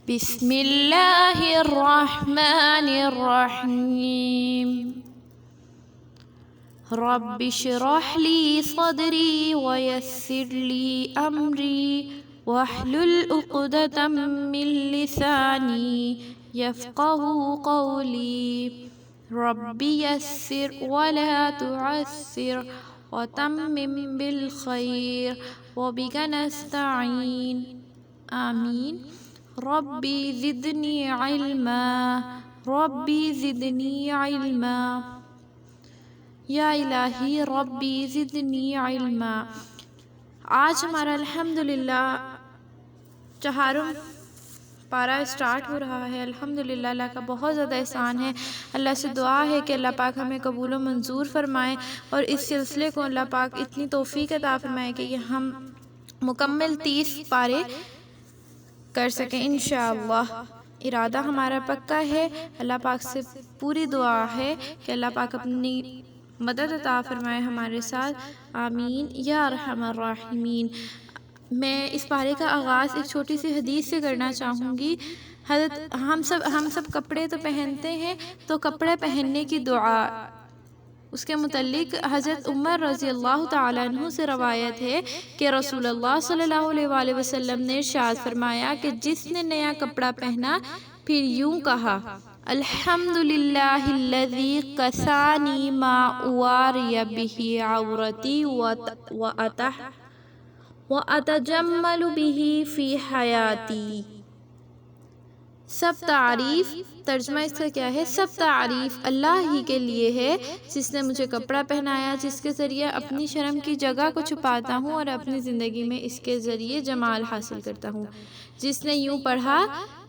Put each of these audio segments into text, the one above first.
بسم اللہ الرحمن الرحیم رب اشرح لی صدری ویسر لی امری واحلل عقدۃ من لسانی یفقہوا قولی رب یسر ولا تعسر وتمم بالخیر وبک نستعین آمین۔ ربی زدنی علما ربی زدنی علما، یا الہی ربی زدنی علما۔ آج ہمارا الحمدللہ چہارم پارہ اسٹارٹ ہو رہا ہے۔ الحمدللہ اللہ کا بہت زیادہ احسان ہے۔ اللہ سے دعا ہے کہ اللہ پاک ہمیں قبول و منظور فرمائے اور اس سلسلے کو اللہ پاک اتنی توفیق عطا فرمائے کہ یہ ہم مکمل 30 پارے کر سکیں انشاءاللہ۔ ارادہ ہمارا پکا ہے۔ اللہ پاک سے پوری دعا ہے کہ اللہ پاک اپنی مدد عطا فرمائے ہمارے ساتھ، آمین یا ارحم الراحمین۔ میں اس پارے کا آغاز ایک چھوٹی سی حدیث سے کرنا چاہوں گی۔ حضرت ہم سب کپڑے تو پہنتے ہیں، تو کپڑے پہننے کی دعا، اس کے متعلق حضرت عمر رضی اللہ تعالیٰ عنہ سے روایت ہے کہ رسول اللہ صلی اللہ علیہ وآلہ وسلم نے ارشاد فرمایا کہ جس نے نیا کپڑا پہنا پھر یوں کہا الحمدللہ الذی کسانی ما اواری بہ عورتی واتجمل بہ فی حیاتی۔ سب تعریف، ترجمہ اس کا کیا ہے؟ سب تعریف اللہ ہی کے لیے ہے جس نے مجھے کپڑا پہنایا، جس کے ذریعے اپنی شرم کی جگہ کو چھپاتا ہوں اور اپنی زندگی میں اس کے ذریعے جمال حاصل کرتا ہوں۔ جس نے یوں پڑھا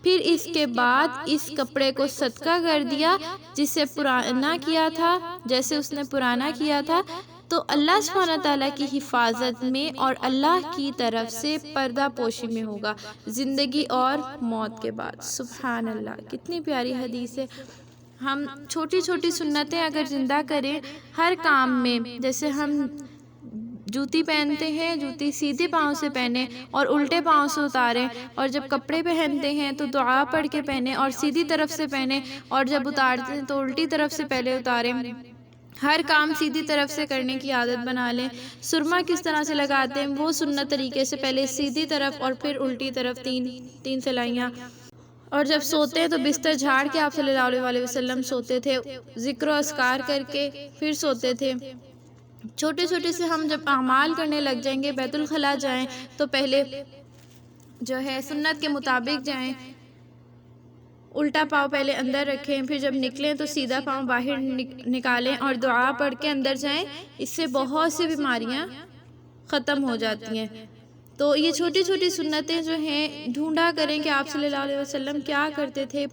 پھر اس کے بعد اس کپڑے کو صدقہ کر دیا جسے پرانا کیا تھا، جیسے اس نے پرانا کیا تھا، تو اللہ سبحانہ تعالیٰ کی حفاظت میں اور اللہ کی طرف سے پردہ پوشی میں ہوگا زندگی اور موت کے بعد۔ سبحان اللہ، کتنی پیاری حدیث ہے۔ ہم چھوٹی چھوٹی سنتیں اگر زندہ کریں ہر کام میں، جیسے ہم جوتی پہنتے ہیں، جوتی سیدھے پاؤں سے پہنیں اور الٹے پاؤں سے اتاریں، اور جب کپڑے پہنتے ہیں تو دعا پڑھ کے پہنیں اور سیدھی طرف سے پہنیں، اور جب اتارتے ہیں تو الٹی طرف سے پہلے اتاریں۔ ہر کام سیدھی طرف سے کرنے کی عادت بنا لیں۔ سرما کس طرح سے لگاتے ہیں وہ سنت طریقے سے، پہلے سیدھی طرف اور پھر الٹی طرف تین سلائیاں۔ اور جب سوتے ہیں تو بستر جھاڑ کے آپ صلی اللہ علیہ وسلم سوتے تھے، ذکر و اذکار کر کے پھر سوتے تھے۔ چھوٹے چھوٹے سے ہم جب اعمال کرنے لگ جائیں گے، بیت الخلاء جائیں تو پہلے جو ہے سنت کے مطابق جائیں، الٹا پاؤں پہلے اندر رکھیں، پھر جب نکلیں تو سیدھا پاؤں باہر نکالیں اور دعا پڑھ کے اندر جائیں۔ اس سے بہت سی بیماریاں ختم ہو جاتی ہیں۔ تو یہ چھوٹی چھوٹی سنتیں جو ہیں ڈھونڈا کریں کہ آپ صلی اللہ علیہ وسلم کیا کرتے تھے،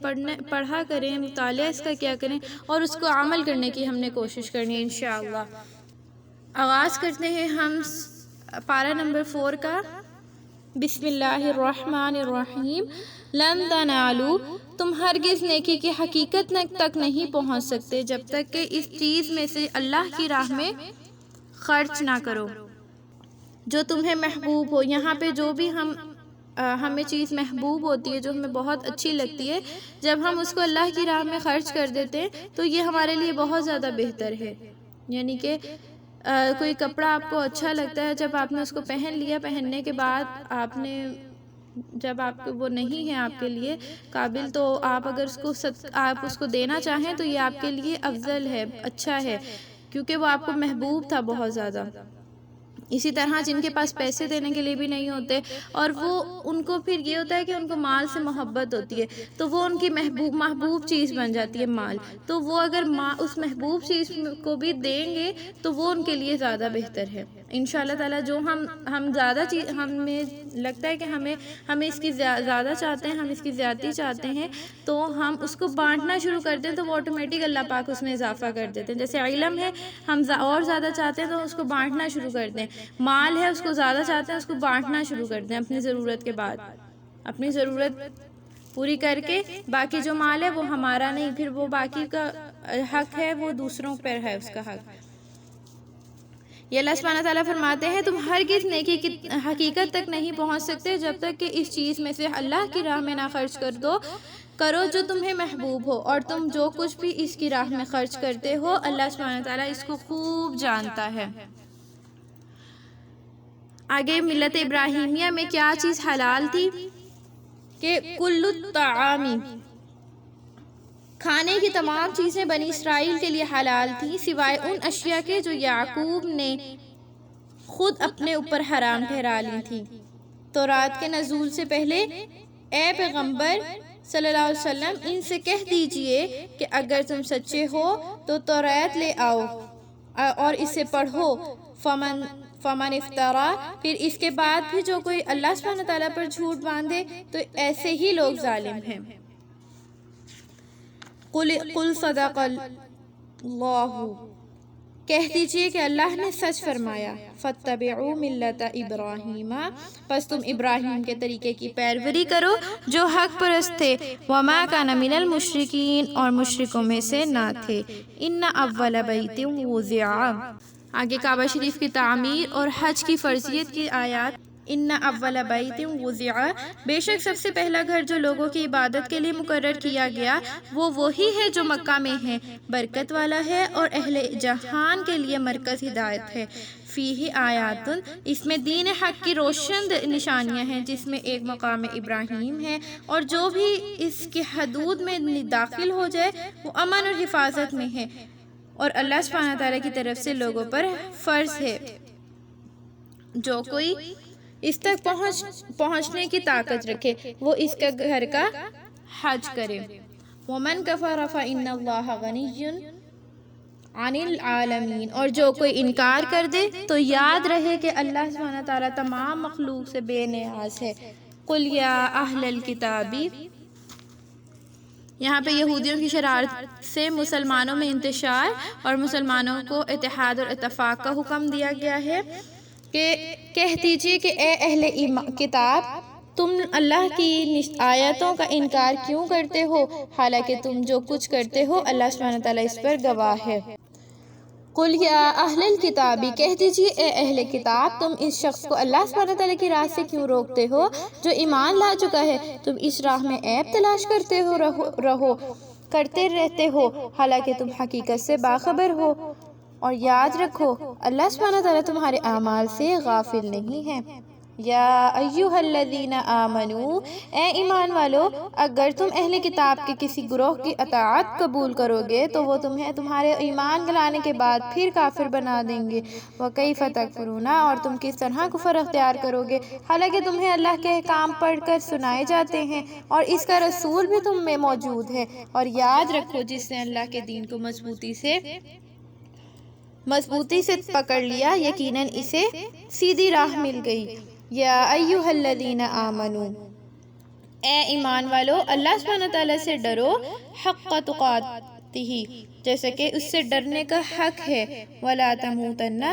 پڑھا کریں، مطالعہ اس کا کیا کریں اور اس کو عمل کرنے کی ہم نے کوشش کرنی ہے انشاءاللہ۔ آغاز کرتے ہیں ہم پارہ نمبر 4 کا۔ بسم اللہ الرحمن الرحیم۔ لن تنالوا، تم ہرگز نیکی کی حقیقت تک نہیں پہنچ سکتے جب تک کہ اس چیز میں سے اللہ کی راہ میں خرچ نہ کرو جو تمہیں محبوب ہو۔ یہاں پہ جو بھی ہمیں چیز محبوب ہوتی ہے، جو ہمیں بہت اچھی لگتی ہے، جب ہم اس کو اللہ کی راہ میں خرچ کر دیتے ہیں تو یہ ہمارے لیے بہت زیادہ بہتر ہے۔ یعنی کہ کوئی کپڑا آپ کو اچھا لگتا ہے، جب آپ نے اس کو پہن لیا، پہننے کے بعد جب آپ کو وہ نہیں ہے آپ کے لیے قابل، تو آپ اگر آپ اس کو دینا چاہیں تو یہ آپ کے لیے افضل ہے، اچھا ہے، کیونکہ وہ آپ کو محبوب تھا بہت زیادہ۔ اسی طرح جن کے پاس پیسے دینے کے لیے بھی نہیں ہوتے اور وہ ان کو پھر یہ ہوتا ہے کہ ان کو مال سے محبت ہوتی ہے، تو وہ ان کی محبوب چیز بن جاتی ہے مال، تو وہ اگر اس محبوب چیز کو بھی دیں گے تو وہ ان کے لیے زیادہ بہتر ہے انشاءاللہ تعالیٰ۔ جو ہم زیادہ چیز، ہمیں لگتا ہے کہ ہمیں اس کی زیادہ چاہتے ہیں، ہم اس کی زیادتی چاہتے ہیں، تو ہم اس کو بانٹنا شروع کر دیں تو وہ آٹومیٹک اللہ پاک اس میں اضافہ کر دیتے ہیں۔ جیسے علم ہے، ہم اور زیادہ چاہتے ہیں تو اس کو بانٹنا شروع کر دیں۔ مال ہے، اس کو زیادہ چاہتے ہیں، اس کو بانٹنا شروع کر دیں اپنی ضرورت کے بعد، اپنی ضرورت پوری کر کے باقی جو مال ہے وہ ہمارا نہیں، پھر وہ باقی کا حق ہے وہ دوسروں پر ہے، اس کا حق۔ یہ اللہ سبحانہ تعالیٰ فرماتے ہیں تم ہرگز نیکی کی حقیقت تک نہیں پہنچ سکتے جب تک کہ اس چیز میں سے اللہ کی راہ میں نہ خرچ کرو جو تمہیں محبوب ہو، اور تم جو کچھ بھی اس کی راہ میں خرچ کرتے ہو اللہ سبحانہ تعالیٰ اس کو خوب جانتا ہے۔ آگے ملت ابراہیمیہ میں کیا چیز حلال تھی کہ کل الطعام، کھانے کی تمام چیزیں بنی اسرائیل کے لیے حلال تھیں سوائے ان اشیاء کے جو یعقوب نے خود اپنے اوپر حرام ٹھہرا لی تھی۔ تورات کے نزول سے پہلے اے پیغمبر صلی اللہ علیہ وسلم ان سے کہہ دیجئے کہ اگر تم سچے ہو تو تورات لے آؤ اور اسے پڑھو، فمن افطرا، پھر اس کے بعد بھی جو کوئی اللہ سبحانہ تعالیٰ پر جھوٹ باندھے تو ایسے ہی لوگ ظالم ہیں۔ قل صدق اللہ، کہہ دیجئے کہ اللہ نے سچ فرمایا۔ فاتبعوا ملت ابراہیم، پس تم ابراہیم کے طریقے کی پیروی کرو جو حق پرست تھے، وما کان من المشرکین، اور مشرکوں میں سے نہ تھے۔ ان اول بیت وضع، آگے کعبہ شریف کی تعمیر اور حج کی فرضیت کی آیات۔ ان اول بیت وضع، بے شک سب سے پہلا گھر جو لوگوں کی عبادت کے لیے مقرر کیا گیا وہ وہی ہے جو مکہ میں ہے، برکت والا ہے اور اہل جہان کے لیے مرکز ہدایت ہے۔ فیہ آیات، اس میں دین حق کی روشن نشانیاں ہیں جس میں ایک مقام ابراہیم ہے، اور جو بھی اس کی حدود میں داخل ہو جائے وہ امن اور حفاظت میں ہے، اور اللہ سبحانہ تعالیٰ کی طرف سے لوگوں پر فرض ہے جو کوئی اس تک پہنچنے کی طاقت رکھے وہ اس کا گھر کا حج کرے۔ وَمَن كَفَرَ فَإِنَّ اللَّهَ غَنِيٌّ عَنِ الْعَالَمِينَ، اور جو کوئی انکار کر دے تو یاد رہے کہ اللہ سبحانہ تعالیٰ تمام مخلوق سے بے نیاز ہے۔ قُلْ يَا أَهْلَ الْكِتَابِ، یہاں پہ یہودیوں کی شرارت سے مسلمانوں میں انتشار اور مسلمانوں کو اتحاد اور اتفاق کا حکم دیا گیا ہے کہ کہہ دیجئے کہ اے اہل کتاب، تم اللہ کی آیتوں کا انکار کیوں کرتے ہو حالانکہ تم جو کچھ کرتے ہو اللہ سبحانہ تعالیٰ اس پر گواہ ہے۔ قُلْ يَا أَهْلَ الْكِتَابِ، کہہ دیجئے اے اہل کتاب، تم اس شخص کو اللہ سبحانہ تعالیٰ کی راہ سے کیوں روکتے ہو جو ایمان لا چکا ہے؟ تم اس راہ میں عیب تلاش کرتے رہتے ہو حالانکہ تم حقیقت سے باخبر ہو، اور یاد رکھو اللہ سبحانہ تعالیٰ تمہارے اعمال سے غافل نہیں ہے۔ یا ایہا الذین آمنو، اے ایمان والو، اگر تم اہل کتاب کے کسی گروہ کی اطاعت قبول کرو گے تو وہ تمہیں تمہارے ایمان لانے کے بعد پھر کافر بنا دیں گے۔ وَکَیْفَ تَکْفُرُونَ، اور تم کس طرح کفر اختیار کرو گے حالانکہ تمہیں اللہ کے احکام پڑھ کر سنائے جاتے ہیں اور اس کا رسول بھی تم میں موجود ہے۔ اور یاد رکھو جس نے اللہ کے دین کو مضبوطی سے پکڑ لیا یقیناً اسے سیدھی راہ مل گئی۔ یا ایہا الذین آمنو، اے ایمان والو، اللہ سبحانہ تعالیٰ سے ڈرو حق تقاتہ، جیسا کہ اس سے ڈرنے کا حق ہے، ولا تموتن،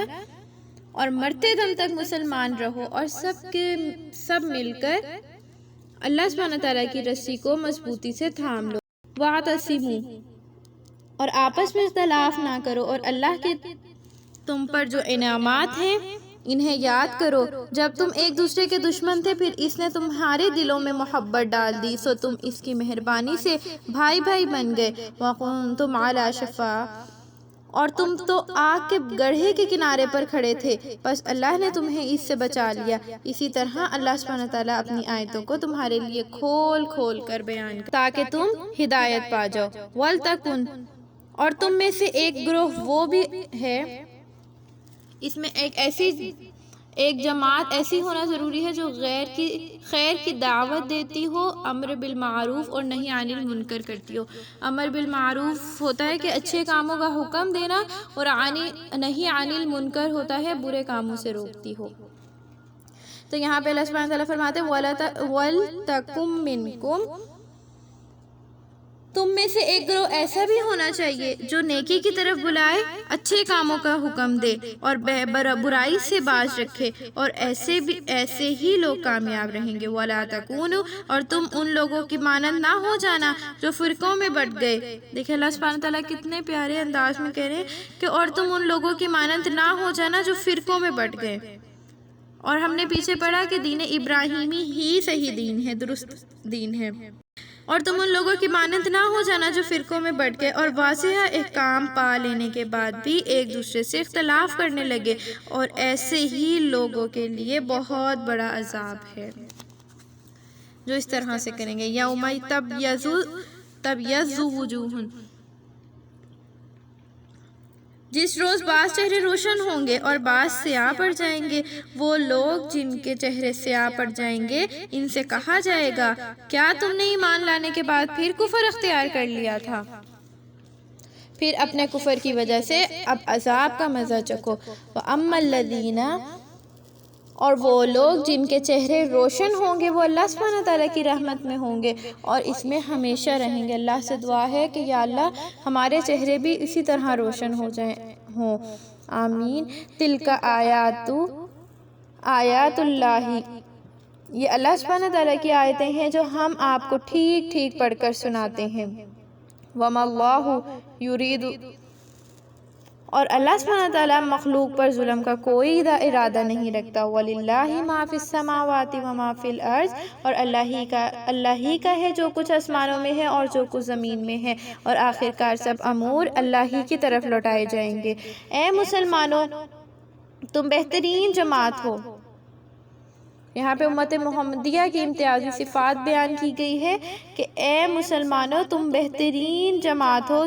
اور مرتے دم تک مسلمان رہو اور سب مل کر اللہ سبحانہ تعالیٰ کی رسی کو مضبوطی سے تھام لو۔ واعتصموا، اور آپس میں اختلاف نہ کرو، اور اللہ کے تم پر جو انعامات ہیں انہیں یاد کرو جب تم ایک دوسرے کے دشمن تھے، پھر اس نے تمہارے دلوں میں محبت ڈال دی، سو تم اس کی مہربانی سے بھائی بھائی بن گئے۔ وَكُنْتُمْ عَلَى شَفَا، اور تم تو آگ کے گڑھے کے کنارے پر کھڑے تھے، بس اللہ نے تمہیں اس سے بچا لیا۔ اسی طرح اللہ سبحانہ تعالیٰ اپنی آیتوں کو تمہارے لیے کھول کھول کر بیان کرتا تاکہ تم ہدایت پا جاؤ۔ وَلْتَكُنْ، اور تم میں سے ایک گروہ وہ بھی ہے، اس میں ایک جماعت ایسی ہونا ضروری ہے جو خیر کی دعوت دیتی ہو، امر بالمعروف اور نہی عن المنکر کرتی ہو۔ امر بالمعروف ہوتا ہے کہ اچھے کاموں کا حکم دینا، اور نہی عن المنکر ہوتا ہے برے کاموں سے روکتی ہو۔ تو یہاں پہ اللہ سبحانہ تعالیٰ فرماتے ہیں وَلْتَکُم مِّنکُم، تم میں سے ایک گروہ ایسا بھی ہونا چاہیے جو نیکی کی طرف بلائے، اچھے کاموں کا حکم دے اور برائی سے باز رکھے، اور ایسے ہی لوگ کامیاب رہیں گے۔ وَلَا تَكُونُوا، اور تم ان لوگوں کی مانند نہ ہو جانا جو فرقوں میں بٹ گئے۔ دیکھیں اللہ سبحانہ تعالیٰ کتنے پیارے انداز میں کہہ رہے ہیں کہ اور تم ان لوگوں کی مانند نہ ہو جانا جو فرقوں میں بٹ گئے۔ اور ہم نے پیچھے پڑھا کہ دین ابراہیمی ہی صحیح دین ہے، درست دین ہے۔ اور تم ان لوگوں کی مانند نہ ہو جانا جو فرقوں میں بٹ گئے اور واضح احکام پا لینے کے بعد بھی ایک دوسرے سے اختلاف کرنے لگے، اور ایسے ہی لوگوں کے لیے بہت بڑا عذاب ہے جو اس طرح سے کریں گے۔ یوم تبیض وجوہ، جس روز بعض چہرے روشن ہوں گے اور بعض سیاہ پڑ جائیں گے۔ وہ لوگ جن کے چہرے سیاہ پڑ جائیں گے ان سے کہا جائے گا کیا تم نے ایمان لانے کے بعد پھر کفر اختیار کر لیا تھا؟ پھر اپنے کفر کی وجہ سے اب عذاب کا مزہ چکھو۔ وَأَمَّا الَّذِينَ، اور وہ لوگ جن کے چہرے روشن ہوں گے وہ اللہ سبحانہ تعالیٰ کی رحمت میں ہوں گے اور اس میں ہمیشہ رہیں گے۔ اللہ سے دعا ہے کہ یا اللہ ہمارے چہرے بھی اسی طرح روشن ہو جائیں ہوں، آمین۔ تلک آیات اللہ، یہ اللہ سبحانہ تعالیٰ کی آیتیں ہیں جو ہم آپ کو ٹھیک ٹھیک پڑھ کر سناتے ہیں۔ وَمَا اللَّهُ يُرِيدُ، اور اللہ سبحانہ تعالیٰ مخلوق پر ظلم کا کوئی ارادہ نہیں رکھتا۔ وَلِلَّهِ مَا فِي السَّمَاوَاتِ وَمَا فِي الْأَرْضِ، اور اللہ ہی کا ہے جو کچھ آسمانوں میں ہے اور جو کچھ زمین میں ہے، اور آخرکار سب امور اللہ ہی کی طرف لوٹائے جائیں گے۔ اے مسلمانوں تم بہترین جماعت ہو۔ یہاں پہ امت محمدیہ کی امتیازی صفات بیان کی گئی ہے کہ اے مسلمانوں تم بہترین جماعت ہو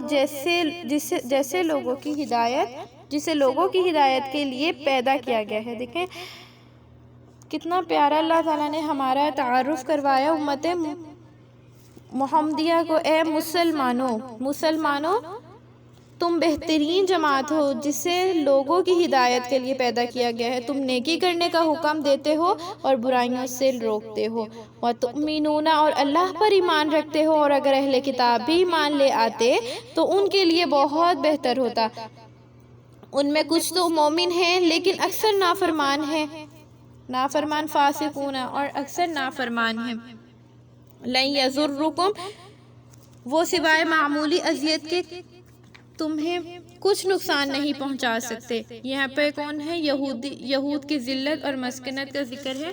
جسے لوگوں کی ہدایت کے لیے پیدا کیا گیا ہے۔ دیکھیں کتنا پیارا اللہ تعالیٰ نے ہمارا تعارف کروایا امت محمدیہ کو۔ اے مسلمانوں تم بہترین جماعت ہو جسے لوگوں کی ہدایت کے لیے پیدا کیا گیا ہے۔ تم نیکی کرنے کا حکم دیتے ہو اور برائیوں سے روکتے ہو۔ وَتُؤْمِنُونَ، اور اللہ پر ایمان رکھتے ہو، اور اگر اہل کتاب بھی ایمان لے آتے تو ان کے لیے بہت بہتر ہوتا۔ ان میں کچھ تو مومن ہیں لیکن اکثر نافرمان ہیں، نافرمان فاسقون، اور اکثر نافرمان ہیں۔ لَن يَضُرُّكُمْ، وہ سوائے معمولی اذیت کے تمہیں کچھ نقصان نہیں پہنچا سکتے۔ یہاں پہ کون ہے؟ یہود کی ذلت اور مسکنت کا ذکر ہے۔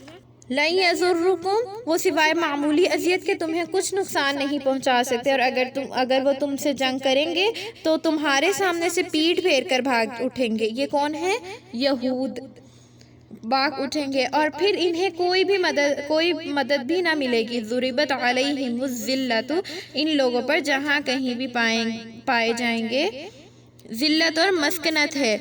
لَن يَضُرُّكُمْ، وہ سوائے معمولی اذیت کے تمہیں کچھ نقصان نہیں پہنچا سکتے، اور اگر وہ تم سے جنگ کریں گے تو تمہارے سامنے سے پیٹھ پھیر کر بھاگ اٹھیں گے۔ یہ کون ہے؟ یہود بھاگ اٹھیں گے اور پھر انہیں کوئی مدد بھی نہ ملے گی۔ ضُرِبَتْ عَلَيْهِمُ الذِّلَّةُ، ان لوگوں پر جہاں کہیں بھی پائے جائیں گے ذلت اور مسکنت ہے۔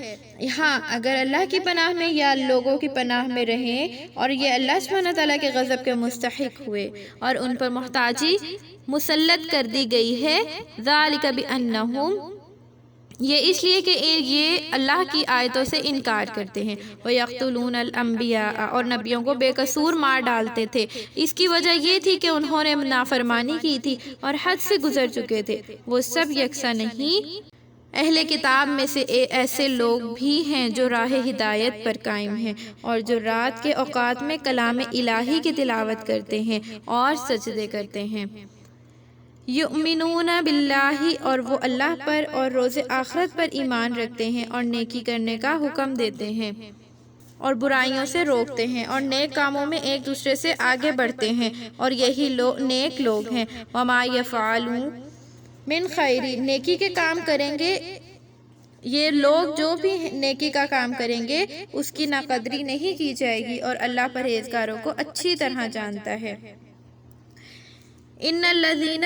ہاں اگر اللہ کی پناہ میں یا لوگوں کی پناہ میں رہیں اور یہ اللہ سبحانہ تعالیٰ کے غضب کے مستحق ہوئے اور ان پر محتاجی مسلط کر دی گئی ہے۔ ذَلِكَ بِأَنَّهُمْ، یہ اس لیے کہ یہ اللہ کی آیتوں سے انکار کرتے ہیں۔ وَيَقْتُلُونَ الْأَنْبِيَاءَ، اور نبیوں کو بے قصور مار ڈالتے تھے۔ اس کی وجہ یہ تھی کہ انہوں نے نافرمانی کی تھی اور حد سے گزر چکے تھے۔ وہ سب یکساں نہیں، اہل کتاب میں سے ایسے لوگ بھی ہیں جو راہ ہدایت پر قائم ہیں اور جو رات کے اوقات میں کلام الہی کی تلاوت کرتے ہیں اور سجدے کرتے ہیں۔ یؤمنون باللہ، اور وہ اللہ پر اور روز آخرت پر ایمان رکھتے ہیں اور نیکی کرنے کا حکم دیتے ہیں اور برائیوں سے روکتے ہیں اور نیک کاموں میں ایک دوسرے سے آگے بڑھتے ہیں، اور یہی نیک لوگ ہیں۔ وما یفعلوا من خیر، نیکی کے کام کریں گے یہ لوگ، جو بھی نیکی کا کام کریں گے اس کی ناقدری نہیں کی جائے گی، اور اللہ پرہیزگاروں کو اچھی طرح جانتا ہے۔ ان الذین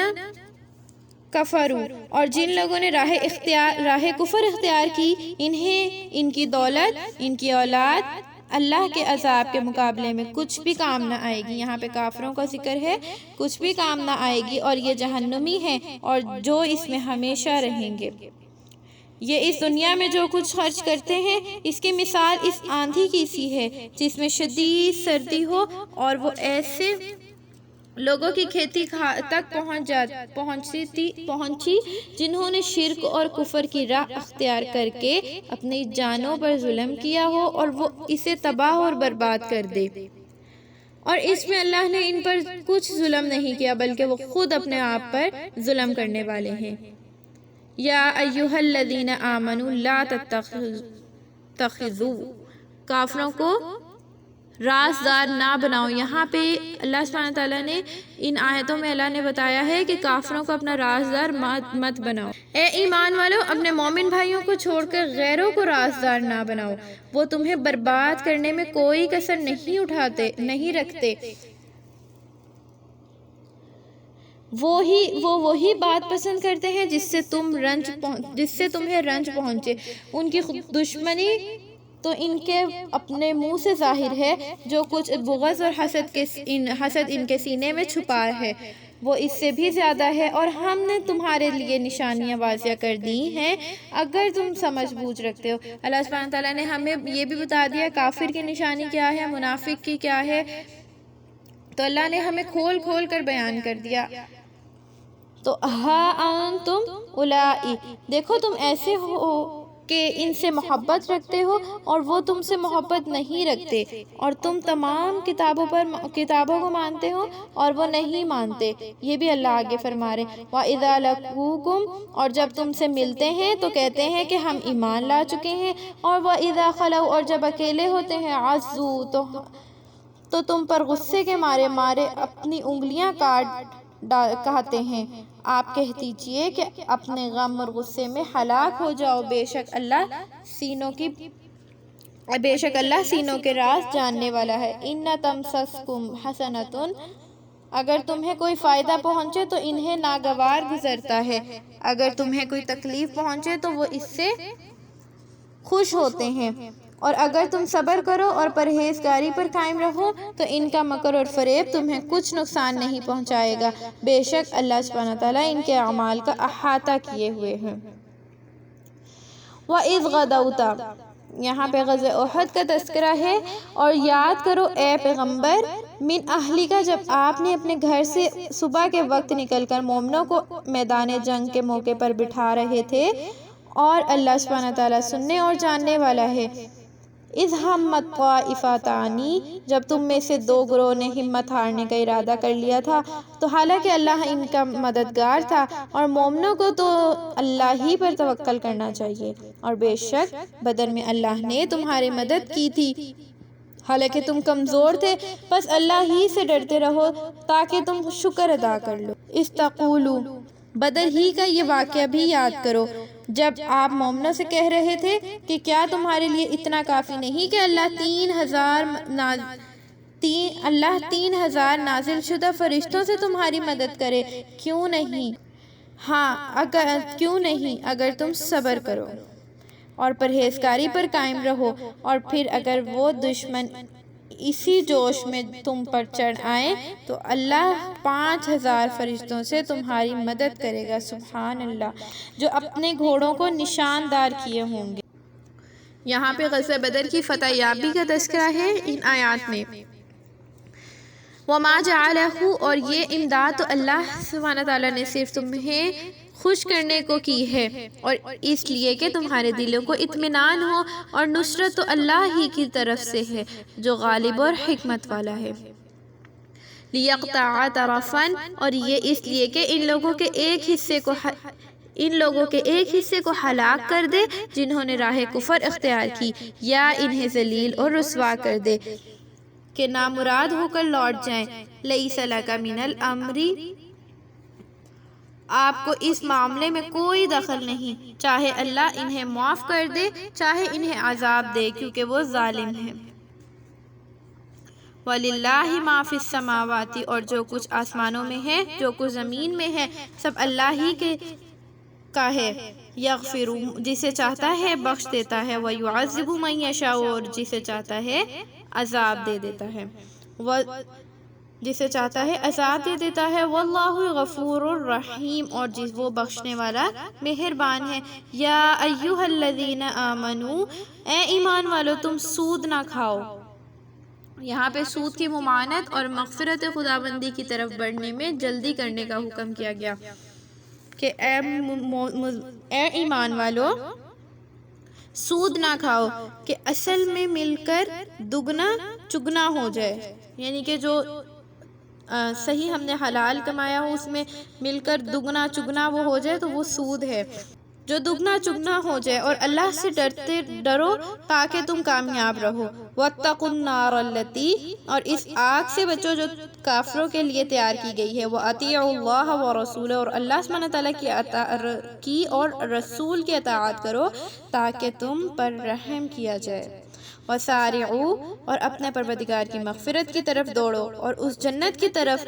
کفروا، اور جن لوگوں نے راہ کفر اختیار کی، انہیں ان کی دولت، ان کی اولاد اللہ کے عذاب کے مقابلے میں کچھ بھی کام نہ آئے گی۔ یہاں پہ کافروں کا ذکر ہے، کچھ بھی کام نہ آئے گی، اور یہ جہنمی ہیں اور جو اس میں ہمیشہ رہیں گے۔ یہ اس دنیا میں جو کچھ خرچ کرتے ہیں اس کی مثال اس آندھی کی سی ہے جس میں شدید سردی ہو اور وہ ایسے لوگوں کی کھیتی تک پہنچی جنہوں نے شرک اور کفر کی راہ اختیار کر کے اپنی جانوں پر ظلم کیا ہو اور وہ اسے تباہ اور برباد کر دے۔ اور اس میں اللہ نے ان پر کچھ ظلم نہیں کیا بلکہ وہ خود اپنے آپ پر ظلم کرنے والے ہیں۔ یا ایھا الذین آمنوا لا تتخذوا، کافروں کو رازدار نہ بناؤ۔ یہاں پہ اللہ سبحانہ تعالیٰ نے ان آیتوں میں اللہ نے بتایا ہے کہ کافروں کو اپنا رازدار مت بناؤ۔ اے ایمان والو، اپنے مومن بھائیوں کو چھوڑ کر غیروں کو رازدار نہ بناؤ، وہ تمہیں برباد کرنے میں کوئی کسر نہیں رکھتے۔ وہی بات پسند کرتے ہیں جس سے تمہیں رنج پہنچے۔ ان کی دشمنی تو ان کے اپنے منہ سے ظاہر ہے، جو کچھ بغض اور حسد ان کے سینے میں چھپا ہے وہ اس سے بھی زیادہ ہے، اور ہم نے تمہارے لیے نشانیاں واضح کر دی ہیں اگر تم سمجھ بوجھ رکھتے ہو۔ اللہ سبحانہ تعالیٰ نے ہمیں یہ بھی بتا دیا کافر کی نشانی کیا ہے، منافق کی کیا ہے، تو اللہ نے ہمیں کھول کھول کر بیان کر دیا۔ تو ہا انتم اولائی، دیکھو تم ایسے ہو کہ ان سے محبت رکھتے ہو اور وہ تم سے محبت نہیں رکھتے، اور تم تمام کتابوں کو مانتے ہو اور وہ نہیں مانتے۔ یہ بھی اللہ آگے فرما رہے ہیں وَإِذَا لَقُوكُمْ، اور جب تم سے ملتے ہیں تو کہتے ہیں کہ ہم ایمان لا چکے ہیں، اور وَإِذَا خَلَوْا، اور جب اکیلے ہوتے ہیں عَزُّوا، تو تم پر غصے کے مارے اپنی انگلیاں کہتے ہیں۔ آپ کہہ دیجئے کہ اپنے غم اور غصے میں ہلاک ہو جاؤ، بے شک اللہ سینوں کے راز جاننے والا ہے۔ إِنَّ تَمْسَسْكُمْ حَسَنَةٌ، اگر تمہیں کوئی فائدہ پہنچے تو انہیں ناگوار گزرتا ہے، اگر تمہیں کوئی تکلیف پہنچے تو وہ اس سے خوش ہوتے ہیں، اور اگر تم صبر کرو اور پرہیزگاری پر قائم رہو تو ان کا مکر اور فریب تمہیں کچھ نقصان نہیں پہنچائے گا، بے شک اللہ سبحانہ تعالیٰ ان کے اعمال کا احاطہ کیے ہوئے ہیں۔ وَإِذْ غَدَوْتَ، یہاں پہ غزوہ احد کا تذکرہ ہے، اور یاد کرو اے پیغمبر من اہلک، جب آپ نے اپنے گھر سے صبح کے وقت نکل کر مومنوں کو میدان جنگ کے موقع پر بٹھا رہے تھے، اور اللہ سبحانہ تعالیٰ سننے اور جاننے والا ہے۔ اذ ہمت طائفتان، جب تم میں سے دو گروہ نے ہمت ہارنے کا ارادہ کر لیا تھا، تو حالانکہ اللہ ان کا مددگار تھا، اور مومنوں کو تو اللہ ہی پر توکل کرنا چاہیے، اور بے شک بدر میں اللہ نے تمہاری مدد کی تھی حالانکہ تم کمزور تھے، بس اللہ ہی سے ڈرتے رہو تاکہ تم شکر ادا کر لو۔ استقولوا، بدر ہی کا یہ واقعہ بھی یاد کرو جب آپ مومنوں سے کہہ رہے تھے کہ کیا تمہارے لیے اتنا کافی نہیں کہ اللہ 3000 نازل شدہ فرشتوں سے تمہاری مدد کرے؟ کیوں نہیں اگر تم صبر کرو اور پرہیزگاری پر قائم رہو، اور پھر اگر وہ دشمن اسی جوش میں تم پر چڑھ آئیں تو اللہ 5000 فرشتوں سے تمہاری مدد کرے گا، سبحان اللہ، جو اپنے گھوڑوں کو نشاندار کیے ہوں گے۔ یہاں پہ غزوہ بدر کی فتح یابی کا تذکرہ ہے ان آیات میں۔ وَمَا جَعَلَهُ، اور یہ امداد تو اللہ سبحانہ تعالیٰ نے صرف تمہیں خوش کرنے کو کی ہے، اور اس لیے کہ تمہارے دلوں کو اطمینان ہو، اور نصرت تو اللہ ہی کی طرف سے ہے جو غالب اور حکمت والا ہے۔ لِيَقْطَعَ طَرَفًا، اور یہ اس لیے کہ ان لوگوں کے ایک حصے کو ہلاک کر دے جنہوں نے راہ کفر اختیار کی، یا انہیں ذلیل اور رسوا کر دے کہ نامراد ہو کر لوٹ جائیں۔ لَيْسَ لَكَ مِنَ الْأَمْرِ، آپ کو اس معاملے میں کوئی دخل نہیں، چاہے اللہ انہیں معاف کر دے چاہے انہیں عذاب دے، کیونکہ وہ ظالم ہے۔ وَلِلَّهِ مَا فِي السَّمَاوَاتِ، اور جو کچھ آسمانوں میں ہے جو کچھ زمین میں ہے سب اللہ ہی کا ہے۔ یغفر، جسے چاہتا ہے بخش دیتا ہے، وَيُعَذِّبُ مَن یشاء، اور جسے چاہتا ہے عذاب دے دیتا ہے، وَاللَّهُ غَفُورٌ رَحِيمٌ، اور وہ بخشنے والا مہربان ہے۔ یا ایھا الذین آمنوا، اے ایمان والو تم سود نہ کھاؤ، یہاں پہ سود کی ممانعت اور مغفرت خداوندی کی طرف بڑھنے میں جلدی کرنے کا حکم کیا گیا کہ اے ایمان والو سود نہ کھاؤ کہ اصل میں مل کر دگنا چگنا ہو جائے، یعنی کہ جو صحیح ہم نے حلال کمایا ہو اس میں مل کر دگنا چگنا وہ ہو جائے تو وہ سود ہے، جو دگنا چگنا ہو جائے۔ اور اللہ سے ڈرو تاکہ تم کامیاب رہو۔ وَاتَّقُوا النَّارَ الَّتِي، اور اس آگ سے بچو جو کافروں کے لیے تیار کی گئی ہے۔ وَأَطِيعُوا اللَّهَ وَرَسُولَهُ، اور اللہ سبحانہ تعالیٰ کی اور رسول کی اطاعت کرو تاکہ تم پر رحم کیا جائے۔ وَسَارِعُوا، اور اپنے پروردگار کی مغفرت کی طرف دوڑو اور اس جنت کی طرف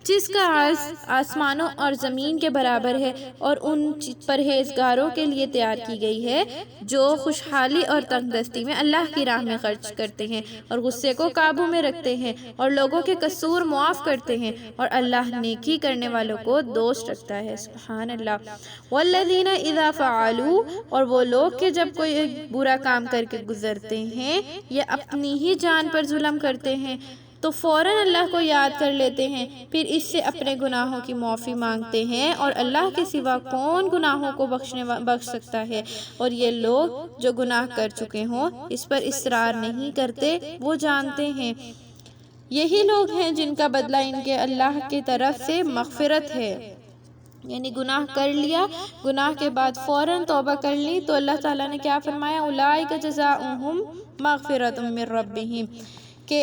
جس کا عرض آسمانوں اور زمین کے برابر ہے، اور ان پرہیزگاروں کے لیے تیار کی گئی ہے جو خوشحالی اور تنگ دستی میں اللہ کی راہ میں خرچ کرتے ہیں اور غصے کو قابو میں رکھتے ہیں اور لوگوں کے قصور معاف کرتے ہیں، اور اللہ نیکی کرنے والوں کو دوست رکھتا ہے۔ سبحان اللہ۔ والذین اذا فعلوا، اور وہ لوگ کہ جب کوئی برا کام کر کے گزرتے ہیں یا اپنی ہی جان پر ظلم کرتے ہیں تو فوراً اللہ کو یاد کر لیتے ہیں، پھر اس سے اپنے گناہوں کی معافی مانگتے ہیں، اور اللہ کے سوا کون گناہوں کو بخش سکتا ہے، اور یہ لوگ جو گناہ کر چکے ہوں اس پر اصرار نہیں کرتے، وہ جانتے ہیں یہی لوگ ہیں جن کا بدلہ ان کے اللہ کی طرف سے مغفرت ہے۔ یعنی گناہ کر لیا، گناہ کے بعد فوراً توبہ کر لی تو اللہ تعالیٰ نے کیا فرمایا؟ اولئک جزاؤہم مغفرۃ من ربہم، کہ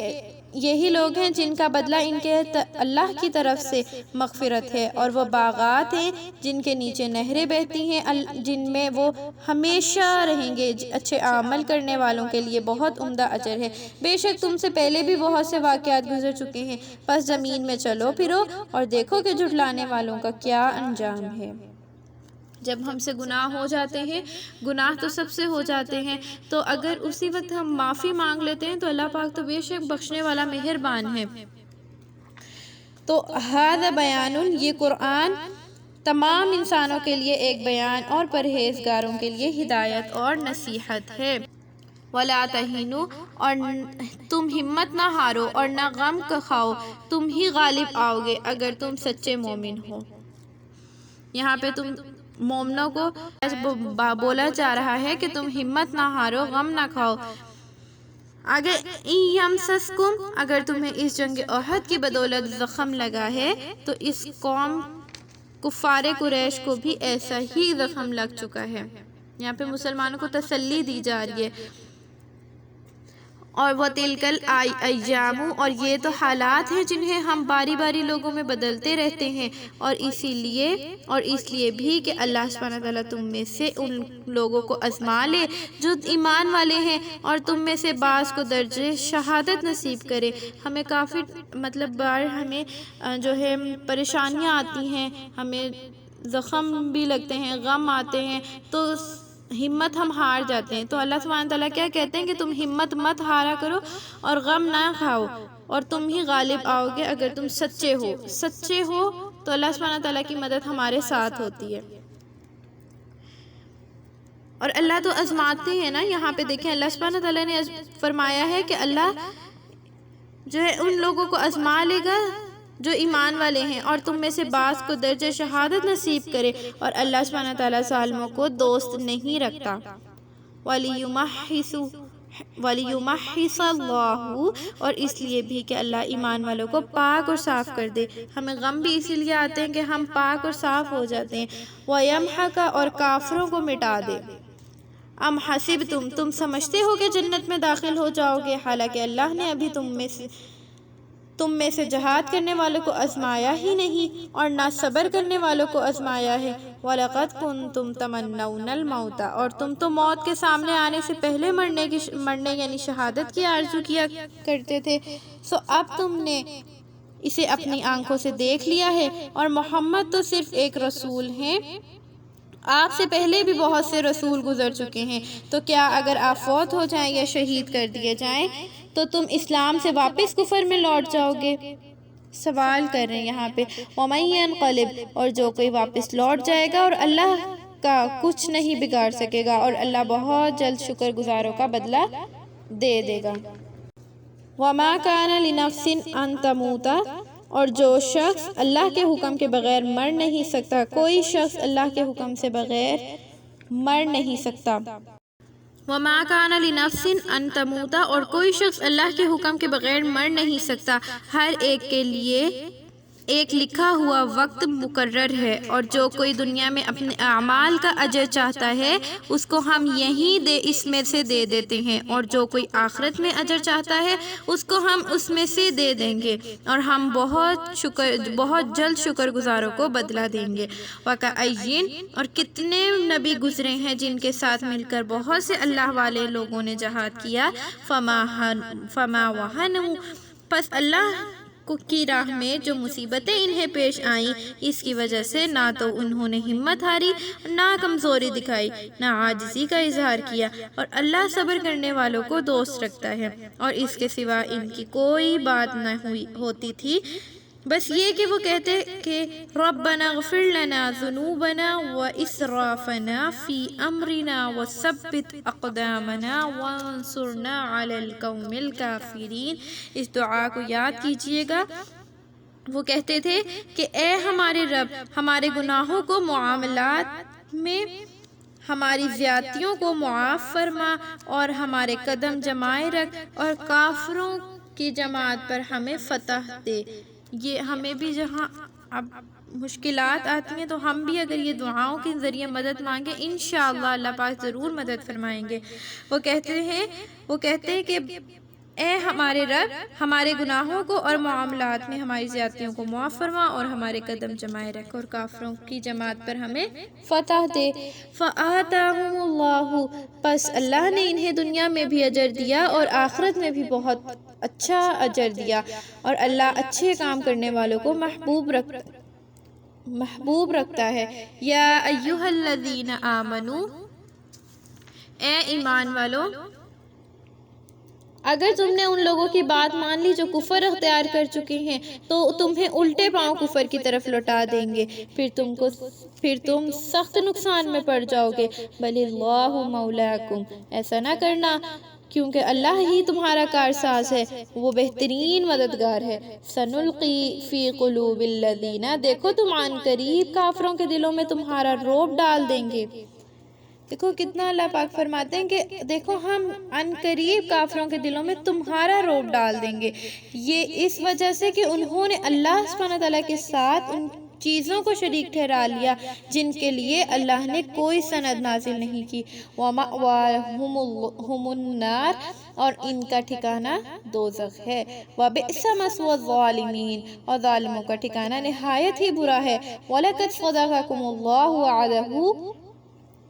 یہی لوگ ہیں جن کا بدلہ ان کے اللہ کی طرف سے مغفرت ہے، اور وہ باغات ہیں جن کے نیچے نہریں بہتی ہیں جن میں وہ ہمیشہ رہیں گے۔ اچھے عمل کرنے والوں کے لیے بہت عمدہ اجر ہے۔ بے شک تم سے پہلے بھی بہت سے واقعات گزر چکے ہیں، پس زمین میں چلو پھرو اور دیکھو کہ جھٹلانے والوں کا کیا انجام ہے۔ جب ہم سے گناہ ہو جاتے ہیں، گناہ تو سب سے ہو جاتے ہیں، تو اگر اسی وقت ہم معافی مانگ لیتے ہیں تو اللہ پاک تو بے شک بخشنے والا مہربان ہے۔ تو ھذا بیان، یہ قرآن تمام انسانوں کے لیے ایک بیان اور پرہیزگاروں کے لیے ہدایت اور نصیحت ہے۔ وَلَا تَهِنُوا، اور تم ہمت نہ ہارو اور نہ غم کھاؤ، تم ہی غالب آؤ گے اگر تم سچے مومن ہو۔ یہاں پہ تم مومنوں کو بولا جا رہا ہے کہ تم ہمت نہ ہارو، غم نہ کھاؤ۔ اگر یمسسکم، اگر تمہیں اس جنگ احد کی بدولت زخم لگا ہے تو اس قوم کفار قریش کو بھی ایسا ہی زخم لگ چکا ہے۔ یہاں پہ مسلمانوں کو تسلی دی جا رہی ہے۔ اور وہ تلکل ایام، اور یہ تو حالات ہیں جنہیں ہم باری باری لوگوں میں بدلتے رہتے ہیں، اور اس لیے بھی کہ اللہ سبحانہ تعالیٰ تم میں سے ان لوگوں کو آزما لے جو ایمان والے ہیں، اور تم میں سے بعض کو درجہ شہادت نصیب کرے۔ ہمیں کافی بار ہمیں جو ہے پریشانیاں آتی ہیں، ہمیں زخم بھی لگتے ہیں، غم آتے ہیں، تو ہمت ہم ہار جاتے ہیں۔ تو اللہ سبحانہ تعالیٰ کیا کہتے ہیں کہ تم ہمت مت ہارا کرو اور غم نہ کھاؤ، اور تم ہی غالب آؤ گے اگر تم سچے ہو تو اللہ سبحانہ تعالیٰ کی مدد ہمارے ساتھ ہوتی ہے۔ اور اللہ تو آزماتے ہیں نا، یہاں پہ دیکھیں اللہ سبحانہ تعالیٰ نے فرمایا ہے کہ اللہ جو ہے ان لوگوں کو آزما لے گا جو ایمان والے ہیں، اور تم میں سے بعض کو درجہ شہادت نصیب کرے، اور اللہ سبحانہ تعالیٰ ظالموں کو دوست نہیں رکھتا۔ وَلِيُمَحِّصَ اللَّهُ، اور اس لیے بھی کہ اللہ ایمان والوں کو پاک اور صاف کر دے۔ ہمیں غم بھی اسی لیے آتے ہیں کہ ہم پاک اور صاف ہو جاتے ہیں۔ وَيَمْحَقَ، اور کافروں کو مٹا دے۔ ام حسبتم، تم سمجھتے ہو کہ جنت میں داخل ہو جاؤ گے، حالانکہ اللہ نے ابھی تم میں سے جہاد کرنے والوں کو آزمایا ہی نہیں اور نہ صبر کرنے والوں کو آزمایا ہے۔ وَلَقَدْ كُنْتُمْ تَمَنَّوْنَ الْمَوْتَ، اور تم تو موت کے سامنے آنے سے پہلے مرنے یعنی شہادت کی آرزو کیا کرتے تھے، سو اب تم نے اسے اپنی آنکھوں سے دیکھ لیا ہے، اور محمد تو صرف ایک رسول ہیں، آپ سے پہلے بھی بہت سے رسول گزر چکے ہیں، تو کیا اگر آپ فوت ہو جائیں یا شہید کر دیے جائیں تو تم اسلام سے واپس کفر میں لوٹ جاؤ گے؟ سوال کر رہے ہیں یہاں پہ وَمَن يَنْقَلِبْ، اور جو کوئی واپس لوٹ جائے گا اور اللہ کا کچھ نہیں بگاڑ سکے گا، اور اللہ بہت جلد شکر گزاروں کا بدلہ دے دے گا۔ وما کان لنفس ان تموت، اور جو شخص اللہ کے حکم کے بغیر مر نہیں سکتا، کوئی شخص اللہ کے حکم سے بغیر مر نہیں سکتا۔ وما کان لنفس ان تموت، اور کوئی شخص اللہ کے حکم کے بغیر مر نہیں سکتا۔ ہر ایک کے لیے ایک لکھا ہوا وقت مقرر ہے، اور جو کوئی دنیا میں اپنے اعمال کا اجر چاہتا ہے اس کو ہم اس میں سے دے دیتے ہیں، اور جو کوئی آخرت میں اجر چاہتا ہے اس کو ہم اس میں سے دے دیں گے، اور ہم بہت جلد شکر گزاروں کو بدلہ دیں گے۔ وَكَأَيِّن، اور کتنے نبی گزرے ہیں جن کے ساتھ مل کر بہت سے اللہ والے لوگوں نے جہاد کیا، فما وہنوا، پس اللہ کی راہ میں جو مصیبتیں انہیں پیش آئیں اس کی وجہ سے نہ تو انہوں نے ہمت ہاری، نہ کمزوری دکھائی، نہ عاجزی کا اظہار کیا، اور اللہ صبر کرنے والوں کو دوست رکھتا ہے۔ اور اس کے سوا ان کی کوئی بات نہ ہوتی تھی، بس یہ کہ وہ کہتے کہ ربنا اغفر لنا ذنوبنا واسرافنا فی امرنا وثبت اقدامنا وانصرنا علی القوم الکافرین۔ اس دعا کو یاد کیجئے گا۔ وہ کہتے تھے کہ اے ہمارے رب، ہمارے گناہوں کو معاملات میں ہماری زیادتیوں کو معاف فرما، اور ہمارے قدم جمائے رکھ، اور کافروں کی جماعت پر ہمیں فتح دے۔ یہ ہمیں بھی جہاں اب مشکلات آتی ہیں تو ہم بھی اگر یہ دعاؤں کے ذریعے مدد مانگیں انشاءاللہ اللہ پاک ضرور مدد فرمائیں گے۔ وہ کہتے ہیں کہ اے ہمارے رب، ہمارے گناہوں کو اور معاملات میں ہماری زیادتیوں کو معاف فرما، اور ہمارے قدم جمائے رکھ، اور کافروں کی جماعت پر ہمیں فتح دے۔ فآتاہم اللہ، پس اللہ نے انہیں دنیا میں بھی اجر دیا اور آخرت میں بھی بہت اچھا اجر دیا، اور اللہ اچھے کام کرنے والوں کو محبوب رکھتا ہے۔ یا ایھا الذین آمنو، اے ایمان والو، اگر تم نے ان لوگوں کی بات مان لی جو کفر اختیار کر چکے ہیں تو تمہیں الٹے پاؤں کفر کی طرف لوٹا دیں گے، پھر تم سخت نقصان میں پڑ جاؤ گے۔ بل اللہ مولاکم، ایسا نہ کرنا کیونکہ اللہ ہی تمہارا کارساز ہے، وہ بہترین مددگار ہے۔ سنلقی فی قلوب الذین، دیکھو تم عن قریب کافروں کے دلوں میں تمہارا رعب ڈال دیں گے۔ دیکھو کتنا اللہ پاک فرماتے ہیں کہ دیکھو ہم عن قریب کافروں کے دلوں میں تمہارا رعب ڈال دیں گے۔ یہ اس وجہ سے کہ انہوں نے اللہ سبحانہ تعالیٰ کے ساتھ ان چیزوں کو شریک ٹھہرا لیا جن کے لیے اللہ نے کوئی سند نازل نہیں کی۔ وَمَأْوَاهُمُ النَّارُ، اور ان کا ٹھکانہ دوزخ ہے۔ وَبِئْسَ مَثْوَى الظَّالِمِينَ، اور ظالموں کا ٹھکانہ نہایت ہی برا ہے۔ وَلَقَدْ صَدَقَكُمُ اللَّهُ وَعْدَهُ،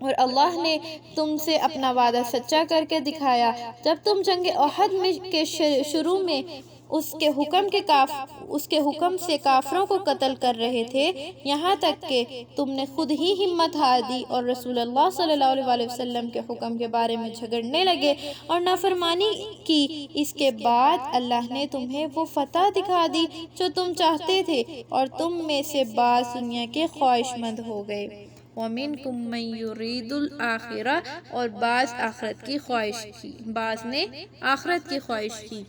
اور اللہ نے تم سے اپنا وعدہ سچا کر کے دکھایا جب تم جنگ احد کے شروع میں اس کے حکم سے کافروں کو قتل کر رہے تھے، یہاں تک کہ تم نے خود ہی ہمت ہار دی اور رسول اللہ صلی اللہ علیہ وسلم کے حکم کے بارے میں جھگڑنے لگے اور نافرمانی کی۔ اس کے بعد اللہ نے تمہیں وہ فتح دکھا دی جو تم چاہتے تھے، اور تم میں سے بعض دنیا کے خواہش مند ہو گئے۔ وَمِنْكُمْ مَنْ يُرِيدُ الْآخِرَةَ، اور بعض آخرت کی خواہش کی، بعض نے آخرت کی خواہش کی۔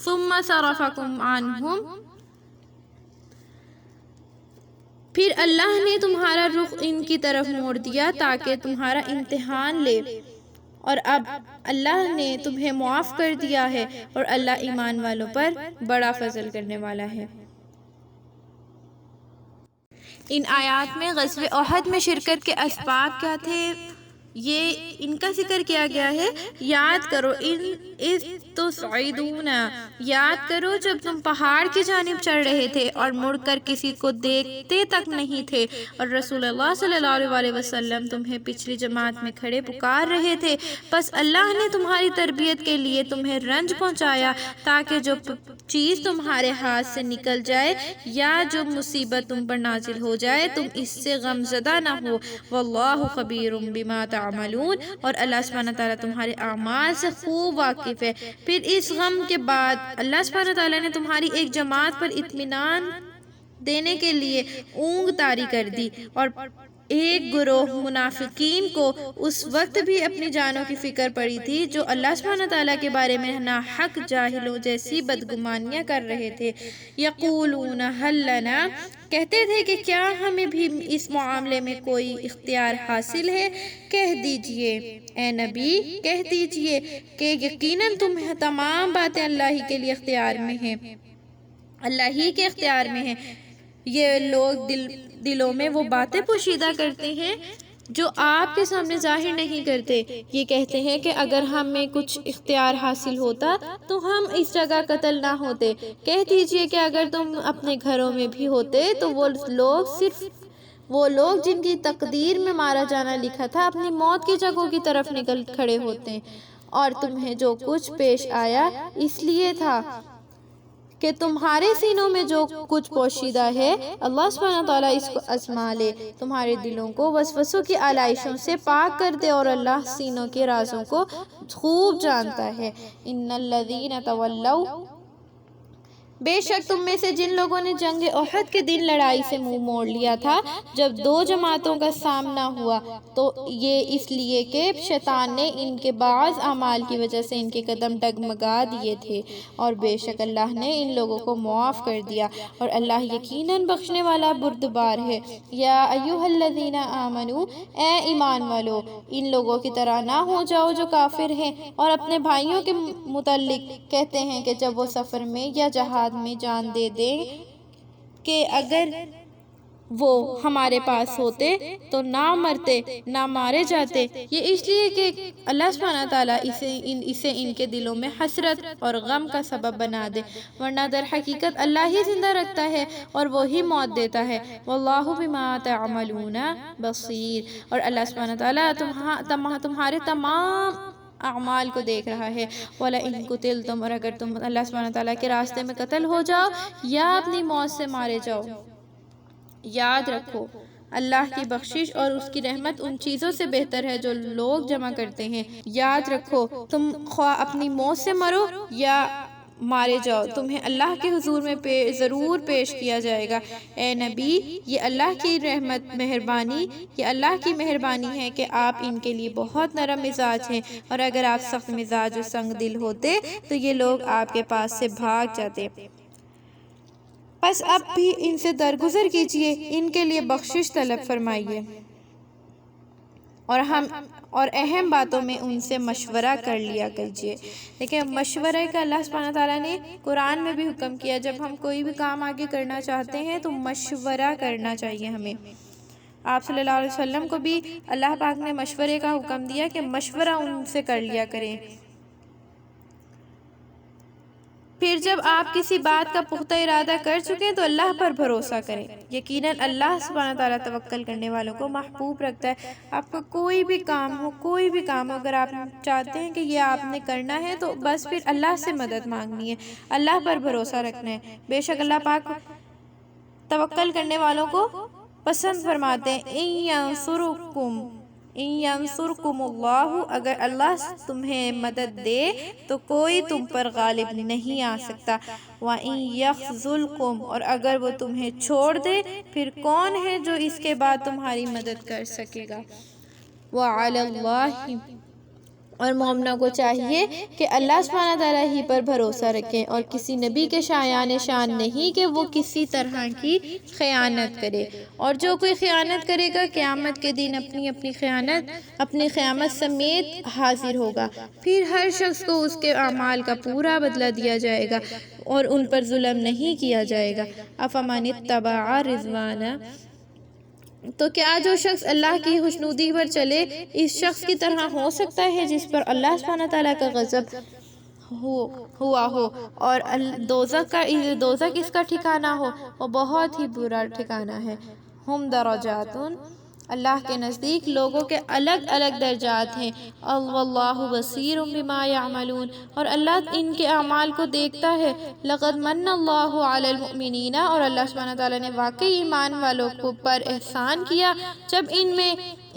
ثُمَّ صَرَفَكُمْ عَنْهُمْ، پھر اللہ نے تمہارا رخ ان کی طرف موڑ دیا تاکہ تمہارا امتحان لے، اور اب اللہ نے تمہیں معاف کر دیا ہے، اور اللہ ایمان والوں پر بڑا فضل کرنے والا ہے۔ ان آیات میں غزوہ احد میں شرکت کے اسباب کیا تھے یہ ان کا ذکر کیا گیا ہے۔ یاد کرو اذ تصعدون، یاد کرو جب تم پہاڑ کی جانب چڑھ رہے تھے اور مڑ کر کسی کو دیکھتے تک نہیں تھے، اور رسول اللہ صلی اللہ علیہ وسلم تمہیں پچھلی جماعت میں کھڑے پکار رہے تھے، بس اللہ نے تمہاری تربیت کے لیے تمہیں رنج پہنچایا تاکہ جو چیز تمہارے ہاتھ سے نکل جائے یا جو مصیبت تم پر نازل ہو جائے تم اس سے غم زدہ نہ ہو۔ واللہ خبیر بما تعملون، اور اللہ سبحانہ تعالیٰ تمہارے اعمال سے خوب واقف ہے۔ پھر اس غم کے بعد اللہ سبحانہ تعالیٰ نے تمہاری ایک جماعت پر اطمینان دینے کے لیے اونگ طاری کر دی، اور ایک گروہ منافقین کو اس وقت بھی اپنی جانوں کی فکر پڑی تھی جو اللہ سبحانہ تعالیٰ کے بارے میں ناحق جاہلوں جیسی بدگمانیاں کر رہے تھے۔ یقولون حل لنا، کہتے تھے کہ کیا ہمیں بھی اس معاملے میں کوئی اختیار حاصل ہے؟ کہہ دیجئے اے نبی، کہہ دیجئے کہ یقیناً تمہیں تمام باتیں اللہ ہی کے لیے اختیار میں ہیں، اللہ ہی کے اختیار میں ہیں۔ یہ لوگ دلوں میں وہ باتیں پوشیدہ کرتے ہیں جو آپ کے سامنے ظاہر نہیں کرتے۔ یہ کہتے ہیں کہ اگر ہمیں کچھ اختیار حاصل ہوتا تو ہم اس جگہ قتل نہ ہوتے۔ کہہ دیجئے کہ اگر تم اپنے گھروں میں بھی ہوتے تو وہ لوگ جن کی تقدیر میں مارا جانا لکھا تھا اپنی موت کی جگہوں کی طرف نکل کھڑے ہوتے، اور تمہیں جو کچھ پیش آیا اس لیے تھا کہ تمہارے سینوں میں جو کچھ پوشیدہ ہے اللہ سبحانہ تعالیٰ اس کو آزما لے، تمہارے دلوں کو وسوسوں کی آلائشوں سے پاک کر دے، اور اللہ سینوں کے رازوں کو خوب جانتا ہے۔ ان الذین تولوا، بے شک تم میں سے جن لوگوں نے جنگ احد کے دن لڑائی سے منہ موڑ لیا تھا، جب دو جماعتوں کا سامنا ہوا، تو یہ اس لیے کہ شیطان نے ان کے بعض اعمال کی وجہ سے ان کے قدم ڈگمگا دیے تھے، اور بے شک اللہ نے ان لوگوں کو معاف کر دیا، اور اللہ یقیناً بخشنے والا بردبار ہے۔ یا ایھا الذین آمنو، اے ایمان والو، ان لوگوں کی طرح نہ ہو جاؤ جو کافر ہیں اور اپنے بھائیوں کے متعلق کہتے ہیں کہ جب وہ سفر میں یا جہاد میں جان دے دیں کہ اگر وہ ہمارے پاس ہوتے تو نہ مرتے نہ مارے جاتے۔ یہ اس لیے کہ اللہ سبحانہ تعالیٰ اسے ان کے دلوں میں حسرت اور غم کا سبب بنا دے، ورنہ در حقیقت اللہ ہی زندہ رکھتا ہے اور وہی موت دیتا ہے۔ واللہ بما تعملون بصیر، اور اللہ سبحانہ تعالیٰ تمہارے تمام اعمال کو دیکھ رہا ہے۔ وَلَئِن قُتِلْتُمْ، اور اگر تم اللہ سبحانہ تعالیٰ کے راستے میں قتل ہو جاؤ یا اپنی موت سے مارے جاؤ، یاد رکھو اللہ کی بخشش اور اس کی رحمت ان چیزوں سے بہتر ہے جو لوگ جمع کرتے ہیں۔ یاد رکھو تم خواہ اپنی موت سے مرو یا مارے جاؤ، تمہیں اللہ کے حضور میں ضرور پیش کیا جائے گا۔ اے نبی، یہ اللہ کی مہربانی ہے کہ آپ ان کے لیے بہت نرم مزاج ہیں، اور اگر آپ سخت مزاج و سنگ دل ہوتے تو یہ لوگ آپ کے پاس سے بھاگ جاتے۔ پس اب بھی ان سے درگزر کیجئے، ان کے لیے بخشش طلب فرمائیے، اور اہم باتوں میں ان سے مشورہ کر لیا کیجئے۔ دیکھیں، مشورہ کا اللہ سبحانہ تعالیٰ نے قرآن میں بھی حکم کیا، جب ہم کوئی بھی کام آگے کرنا چاہتے ہیں تو مشورہ کرنا چاہیے ہمیں۔ آپ صلی اللہ علیہ وسلم کو بھی اللہ پاک نے مشورے کا حکم دیا کہ مشورہ ان سے کر لیا کریں۔ پھر جب آپ کسی بات کا پختہ ارادہ کر چکیں تو اللہ پر بھروسہ کریں، یقیناً اللہ سبحانہ تعالیٰ توکل کرنے والوں کو محبوب رکھتا ہے۔ آپ کا کوئی بھی کام ہو اگر آپ چاہتے ہیں کہ یہ آپ نے کرنا ہے تو بس پھر اللہ سے مدد مانگنی ہے، اللہ پر بھروسہ رکھنا ہے۔ بے شک اللہ پاک توکل کرنے والوں کو پسند فرماتے ہیں۔ ان ینصرکم اللہ، اگر اللہ تمہیں مدد دے تو کوئی تم پر غالب نہیں آ سکتا۔ وَإِن یخذلکم، اور اگر وہ تمہیں چھوڑ دے پھر کون ہے جو اس کے بعد تمہاری مدد کر سکے گا۔ وَعَلَى اللَّهِ، اور مومنوں کو چاہیے کہ اللہ سبحانہ تعالیٰ ہی پر بھروسہ رکھیں، اور کسی نبی کے شایان شان نہیں کہ وہ کسی طرح کی خیانت کرے، اور جو کوئی خیانت کرے گا قیامت کے دن اپنی خیانت سمیت حاضر ہوگا، پھر ہر شخص کو اس کے اعمال کا پورا بدلہ دیا جائے گا اور ان پر ظلم نہیں کیا جائے گا۔ افمن اتبع رضوانہ، تو کیا جو شخص اللہ کی خوشنودی پر چلے اس شخص کی طرح ہو سکتا ہے جس پر اللہ سبحانہ تعالیٰ کا غضب ہوا ہو، اور دوزخ اس کا ٹھکانہ ہو، وہ بہت ہی برا ٹھکانہ ہے۔ ہم درجات، اللہ کے نزدیک لوگوں کے الگ الگ درجات ہیں۔ واللہ بصیر بما یعملون، اور اللہ ان کے اعمال کو دیکھتا ہے۔ لقد من اللہ علی المؤمنین، اور اللہ سبحانہ تعالیٰ نے واقعی ایمان والوں کو پر احسان کیا جب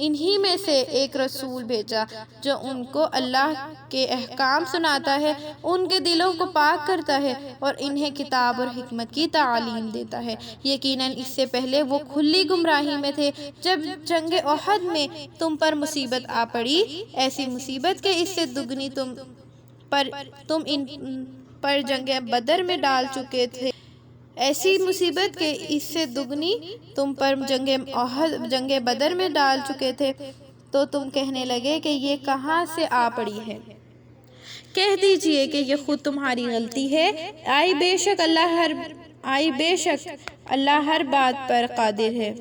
انہی میں سے ایک رسول بھیجا جو ان کو اللہ کے احکام سناتا ہے، ان کے دلوں کو پاک کرتا ہے اور انہیں کتاب اور حکمت کی تعلیم دیتا ہے۔ یقیناً اس سے پہلے وہ کھلی گمراہی میں تھے۔ جب جنگ احد میں تم پر مصیبت آ پڑی، ایسی مصیبت کہ اس سے دگنی تم ان پر جنگ بدر میں ڈال چکے تھے، ایسی مصیبت کہ اس سے دگنی تم پر جنگ بدر میں ڈال چکے تھے، تو تم کہنے لگے کہ یہ کہاں سے آ پڑی ہے۔ کہہ دیجئے کہ یہ خود تمہاری غلطی ہے، بے شک اللہ ہر بات پر قادر ہے۔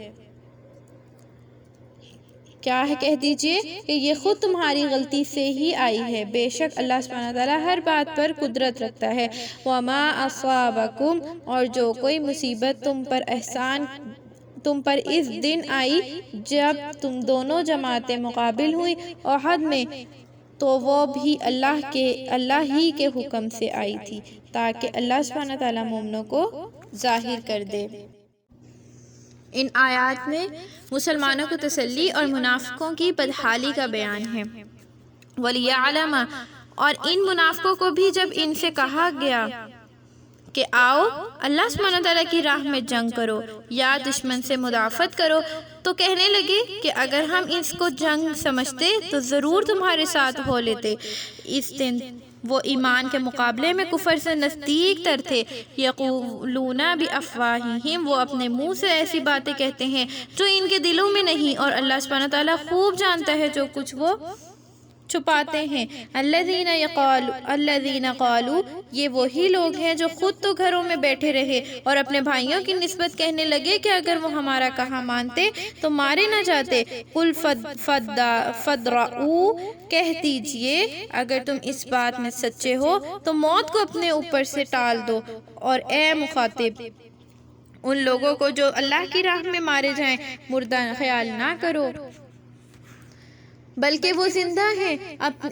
کیا ہے؟ کہہ دیجئے کہ یہ خود تمہاری غلطی سے ہی آئی ہے، بے شک اللہ سبحانہ وتعالیٰ ہر بات پر قدرت رکھتا ہے۔ وَمَا أَصَابَكُمْ، اور جو کوئی مصیبت تم پر اس دن آئی جب تم دونوں جماعتیں مقابل ہوئی احد میں، تو وہ بھی اللہ ہی کے حکم سے آئی تھی، تاکہ اللہ سبحانہ وتعالیٰ مومنوں کو ظاہر کر دے۔ ان آیات میں مسلمانوں کو تسلی اور منافقوں کی بدحالی کا بیان ہے۔ وَلِيَعْلَمَ، اور ان منافقوں کو بھی جب ان سے کہا گیا کہ آؤ اللہ سبحانہ وتعالیٰ کی راہ میں جنگ کرو یا دشمن سے مدافعت کرو، تو کہنے لگے کہ اگر ہم اس کو جنگ سمجھتے تو ضرور تمہارے ساتھ ہو لیتے۔ اس دن وہ ایمان کے مقابلے میں کفر سے نزدیک تر تھے۔ یقولون بافواہہم، وہ اپنے منہ سے ایسی باتیں کہتے ہیں جو ان کے دلوں میں نہیں، اور اللہ سبحانہ تعالیٰ خوب جانتا ہے جو کچھ وہ چھپاتے ہیں۔ الذین قالوا، یہ وہی لوگ ہیں جو خود تو گھروں میں بیٹھے رہے اور اپنے بھائیوں کی نسبت کہنے لگے کہ اگر وہ ہمارا کہا مانتے تو مارے نہ جاتے۔ قل فادرؤوا، کہہ دیجئے اگر تم اس بات میں سچے ہو تو موت کو اپنے اوپر سے ٹال دو، اور اے مخاطب ان لوگوں کو جو اللہ کی راہ میں مارے جائیں مردہ خیال نہ کرو، بلکہ وہ زندہ ہیں،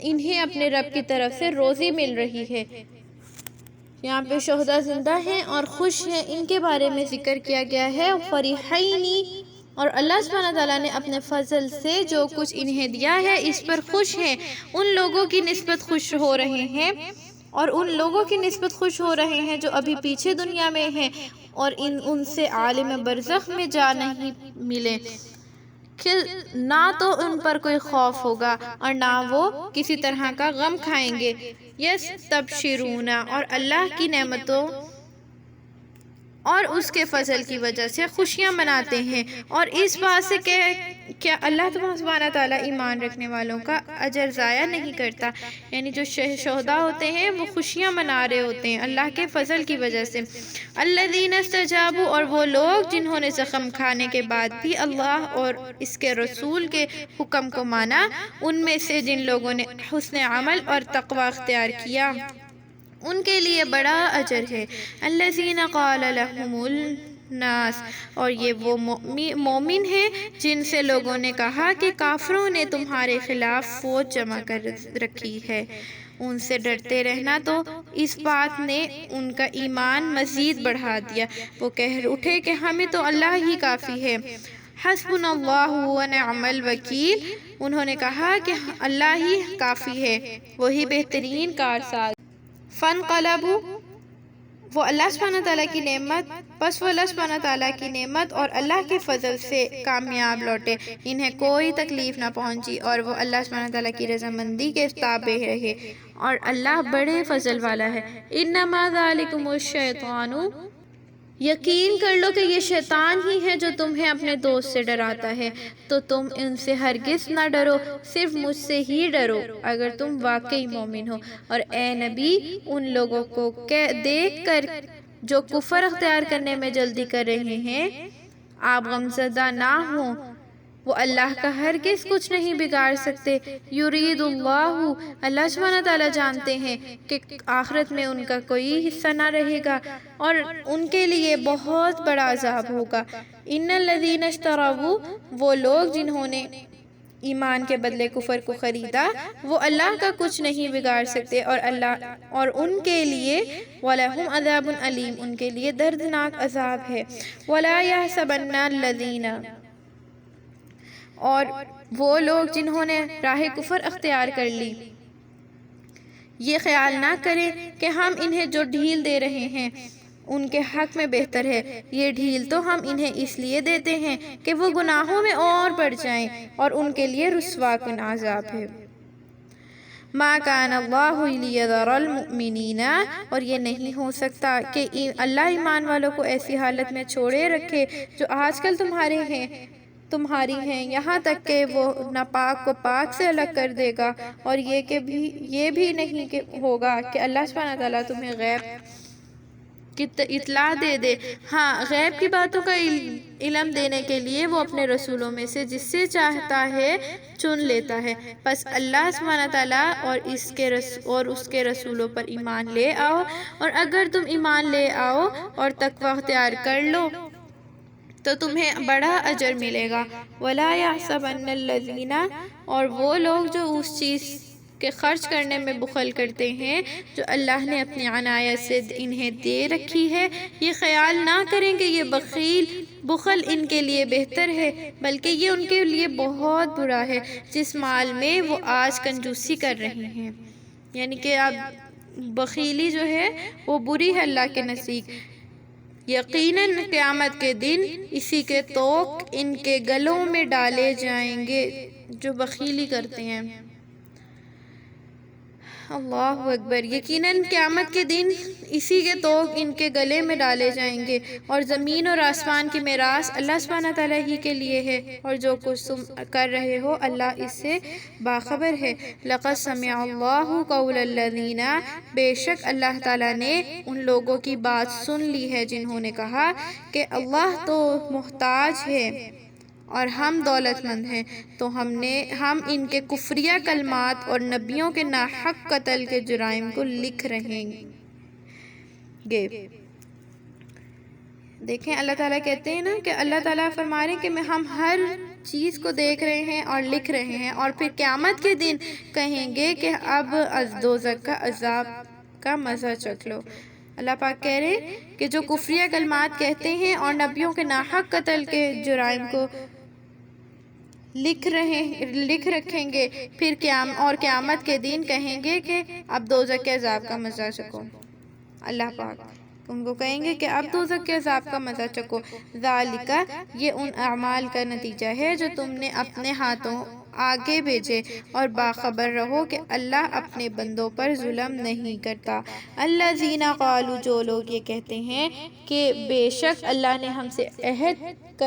انہیں اپنے رب کی طرف سے روزی مل رہی ہے۔ یہاں پہ شہداء زندہ ہیں اور خوش ہیں، ان کے بارے میں ذکر کیا گیا ہے۔ فرحین، اور اللہ سبحانہ تعالیٰ نے اپنے فضل سے جو کچھ انہیں دیا ہے اس پر خوش ہیں، ان لوگوں کی نسبت خوش ہو رہے ہیں، اور ان لوگوں کی نسبت خوش ہو رہے ہیں جو ابھی پیچھے دنیا میں ہیں اور ان سے عالم برزخ میں جا نہیں ملے، کہ نہ تو ان پر کوئی خوف ہوگا اور نہ وہ کسی طرح کا غم کھائیں گے۔ یستبشرون، اور اللہ کی نعمتوں اور اس کے فضل کی وجہ سے خوشیاں مناتے ہیں، اور اس بات سے کہ کیا اللہ سبحانہ تعالیٰ ایمان رکھنے والوں کا اجر ضائع نہیں کرتا، یعنی جو شہداء ہوتے ہیں وہ خوشیاں منا رہے ہوتے ہیں اللہ کے فضل کی وجہ سے۔ الذین استجابوا، اور وہ لوگ جنہوں نے زخم کھانے کے بعد بھی اللہ اور اس کے رسول کے حکم کو مانا، ان میں سے جن لوگوں نے حسن عمل اور تقوی اختیار کیا ان کے لیے بڑا اجر ہے۔ الذین قال لهم الناس، اور یہ وہ مومن ہیں جن سے لوگوں نے کہا کہ کافروں نے تمہارے خلاف فوج جمع کر رکھی ہے، ان سے ڈرتے رہنا، تو اس بات نے ان کا ایمان مزید بڑھا دیا۔ وہ کہہ اٹھے کہ ہمیں تو اللہ ہی کافی ہے۔ حسبنا اللہ ونعم الوکیل، انہوں نے کہا کہ اللہ ہی کافی ہے، وہی بہترین کارساز۔ فانقلبوا، وہ اللہ سبحانہ تعالیٰ کی نعمت، پس وہ اللہ سبحانہ تعالیٰ کی نعمت اور اللہ کے فضل سے کامیاب لوٹے، انہیں کوئی تکلیف نہ پہنچی، اور وہ اللہ سبحانہ تعالیٰ کی رضامندی کے تابع رہے، اور اللہ بڑے فضل والا ہے۔ انما ذالکم الشیطان، یقین کر لو کہ یہ شیطان ہی ہے جو تمہیں اپنے دوست سے ڈراتا ہے، تو تم ان سے ہرگز نہ ڈرو، صرف مجھ سے ہی ڈرو اگر تم واقعی مومن ہو۔ اور اے نبی، ان لوگوں کو دیکھ کر جو کفر اختیار کرنے میں جلدی کر رہے ہیں آپ غمزدہ نہ ہوں، وہ اللہ کا ہرگز کچھ نہیں بگاڑ سکتے۔ یرید اللہ، اللہ سبحانہ تعالیٰ جانتے ہیں کہ آخرت میں ان کا کوئی حصہ نہ رہے گا اور ان کے لیے بہت بڑا عذاب ہوگا۔ ان الذین اشتروا، وہ لوگ جنہوں نے ایمان کے بدلے کفر کو خریدا، وہ اللہ کا کچھ نہیں بگاڑ سکتے، اور ان کے لیے وَلَهُمْ عَذَابٌ أَلِيمٌ، ان کے لیے دردناک عذاب ہے۔ وَلَا يَحْسَبَنَّ الَّذِينَ، اور وہ لوگ جنہوں نے راہ کفر اختیار کر لی یہ خیال نہ کریں کہ ہم انہیں جو ڈھیل دے رہے ہیں ان کے حق میں بہتر ہے، یہ ڈھیل تو ہم انہیں اس لیے دیتے ہیں کہ وہ گناہوں میں اور بڑھ جائیں اور ان کے لیے رسوا کن عذاب ہے۔ ما کان اللہ لیذر المؤمنین، اور یہ نہیں ہو سکتا کہ اللہ ایمان والوں کو ایسی حالت میں چھوڑے رکھے جو آج کل تمہاری ہیں، یہاں تک کہ وہ ناپاک کو پاک سے الگ کر دے گا، اور یہ بھی نہیں کہ ہوگا کہ اللہ سبحانہ تعالیٰ تمہیں غیب کی اطلاع دے۔ ہاں، غیب کی باتوں کا علم دینے کے لیے وہ اپنے رسولوں میں سے جس سے چاہتا ہے چن لیتا ہے، پس اللہ سبحانہ تعالیٰ اور اس کے رسولوں پر ایمان لے آؤ، اور اگر تم ایمان لے آؤ اور تقوی اختیار کر لو تو تمہیں بڑا اجر ملے گا۔ وَلَا يَحْسَبَنَّ الَّذِينَ، اور وہ لوگ جو اس چیز کے خرچ کرنے میں بخل کرتے ہیں جو اللہ نے اپنی عنایت سے انہیں دے رکھی ہے، یہ خیال نہ کریں کہ یہ بخل ان کے لیے بہتر ہے، بلکہ یہ ان کے لیے بہت برا ہے جس مال میں وہ آج کنجوسی کر رہے ہیں۔ یعنی کہ اب بخیلی جو ہے وہ بری ہے اللہ کے نزدیک۔ یقیناً قیامت کے دن اسی کے توق ان کے گلوں میں ڈالے جائیں گے جو بخیلی کرتے ہیں۔ اللہ اکبر۔ یقیناً قیامت کے دن اسی کے توق ان کے گلے میں ڈالے جائیں گے، اور زمین اور آسمان کی میراث اللہ سبحانہ تعالیٰ ہی کے لیے ہے، اور جو کچھ تم کر رہے ہو اللہ اس سے باخبر ہے۔ لَقَدْ سَمِعَ اللَّهُ قَوْلَ الَّذِينَ، بے شک اللہ تعالیٰ نے ان لوگوں کی بات سن لی ہے جنہوں نے کہا کہ اللہ تو محتاج ہے اور ہم دولت مند ہیں، تو ہم ان کے کفریہ کلمات اور نبیوں کے ناحق قتل کے جرائم کو لکھ رہیں گے۔ دیکھیں اللہ تعالیٰ کہتے ہیں نا کہ اللہ تعالیٰ فرما رہے ہیں کہ ہم ہر چیز کو دیکھ رہے ہیں اور لکھ رہے ہیں، اور پھر قیامت کے دن کہیں گے کہ اب دوزخ کا عذاب کا مزہ چکھ لو۔ اللہ پاک کہہ رہے ہیں کہ جو کفریہ کلمات کہتے ہیں اور نبیوں کے ناحق قتل کے جرائم کو لکھ رکھیں گے، پھر قیامت کے دن کہیں گے کہ اب دوزخ کے عذاب کا مزہ چکھو۔ اللہ پاک ان کو کہیں گے کہ اب دوزخ کے عذاب کا مزہ چکھو۔ ذالک، یہ ان اعمال کا نتیجہ ہے جو تم نے اپنے ہاتھوں آگے بھیجے، اور باخبر رہو کہ اللہ اپنے بندوں پر ظلم نہیں کرتا۔ الذین قالوا، جو لوگ یہ کہتے ہیں کہ بے شک اللہ نے ہم سے عہد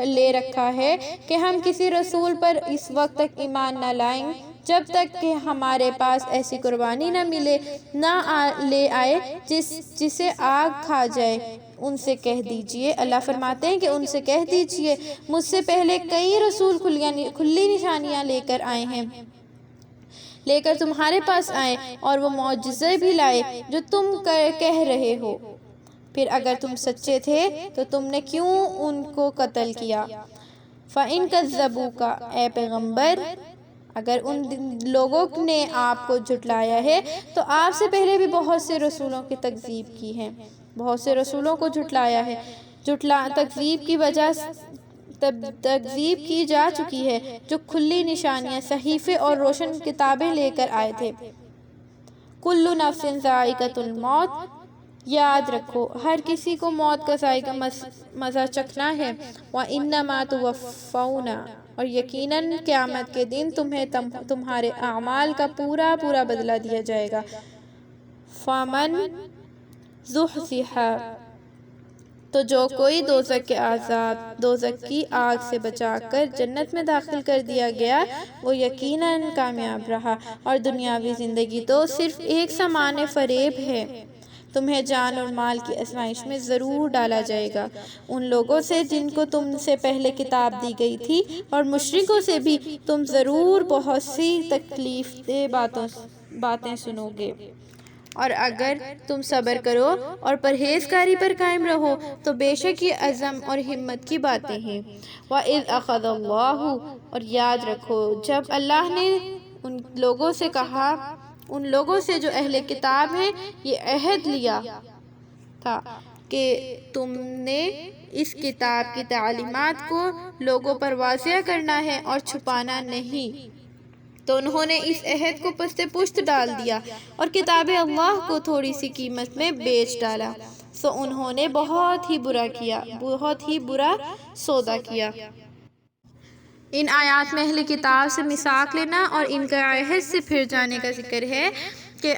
لے رکھا ہے کہ ہم کسی رسول پر اس وقت تک ایمان نہ لائیں جب تک کہ ہمارے پاس ایسی قربانی نہ لے آئے جسے آگ کھا جائے، ان سے کہہ دیجئے، اللہ فرماتے ہیں کہ ان سے کہہ دیجئے مجھ سے پہلے کئی رسول کھلی نشانیاں لے کر تمہارے پاس آئے، اور وہ معجزے بھی لائے جو تم کہہ رہے ہو، پھر اگر تم سچے تھے تو تم نے کیوں ان کو قتل کیا؟ فَإِن كَذَّبُوكَ، اے پیغمبر اگر ان لوگوں نے آپ کو جھٹلایا ہے تو آپ سے پہلے بھی بہت سے رسولوں کی تکذیب کی ہے، بہت سے رسولوں کو جھٹلایا ہے، تکذیب کی جا چکی ہے جو کھلی نشانیاں، صحیفے اور روشن کتابیں لے کر آئے تھے۔ کُلُّ نَفْسٍ ذَائِقَةُ الْمَوْتِ، یاد رکھو ہر کسی کو موت کا ذائقہ مزہ چکھنا ہے۔ وَإِنَّمَا تُوَفَّوْنَ، اور یقیناً قیامت کے دن تمہیں تمہارے اعمال کا پورا بدلہ دیا جائے گا۔ فَمَنْ زُحْزِحَ، تو جو کوئی دوزخ کی آگ سے بچا کر جنت میں داخل کر دیا گیا وہ یقیناً کامیاب رہا، اور دنیاوی زندگی تو صرف ایک سامان فریب ہے۔ تمہیں جان اور مال کی آزمائش میں ضرور ڈالا جائے گا، ان لوگوں سے جن کو تم سے پہلے کتاب دی گئی تھی، اور مشرکوں سے بھی تم ضرور بہت سی تکلیف دہ باتیں سنو گے، اور اگر تم صبر کرو اور پرہیزگاری پر قائم رہو تو بے شک یہ عزم اور ہمت کی باتیں ہیں۔ وَإِذْ أَخَذَ اللَّهُ، اور یاد رکھو جب اللہ نے ان لوگوں سے کہا، ان لوگوں سے جو اہل کتاب ہیں، یہ عہد لیا تھا کہ تم نے اس کتاب کی تعلیمات کو لوگوں پر واضح کرنا ہے اور چھپانا نہیں، تو انہوں نے اس عہد کو پست پشت ڈال دیا اور کتاب اللہ کو تھوڑی سی قیمت میں بیچ ڈالا، سو انہوں نے بہت ہی برا کیا، بہت ہی برا سودا کیا۔ ان آیات میں اہل کتاب سے میثاق لینا اور ان کا عہد سے پھر جانے کا ذکر ہے کہ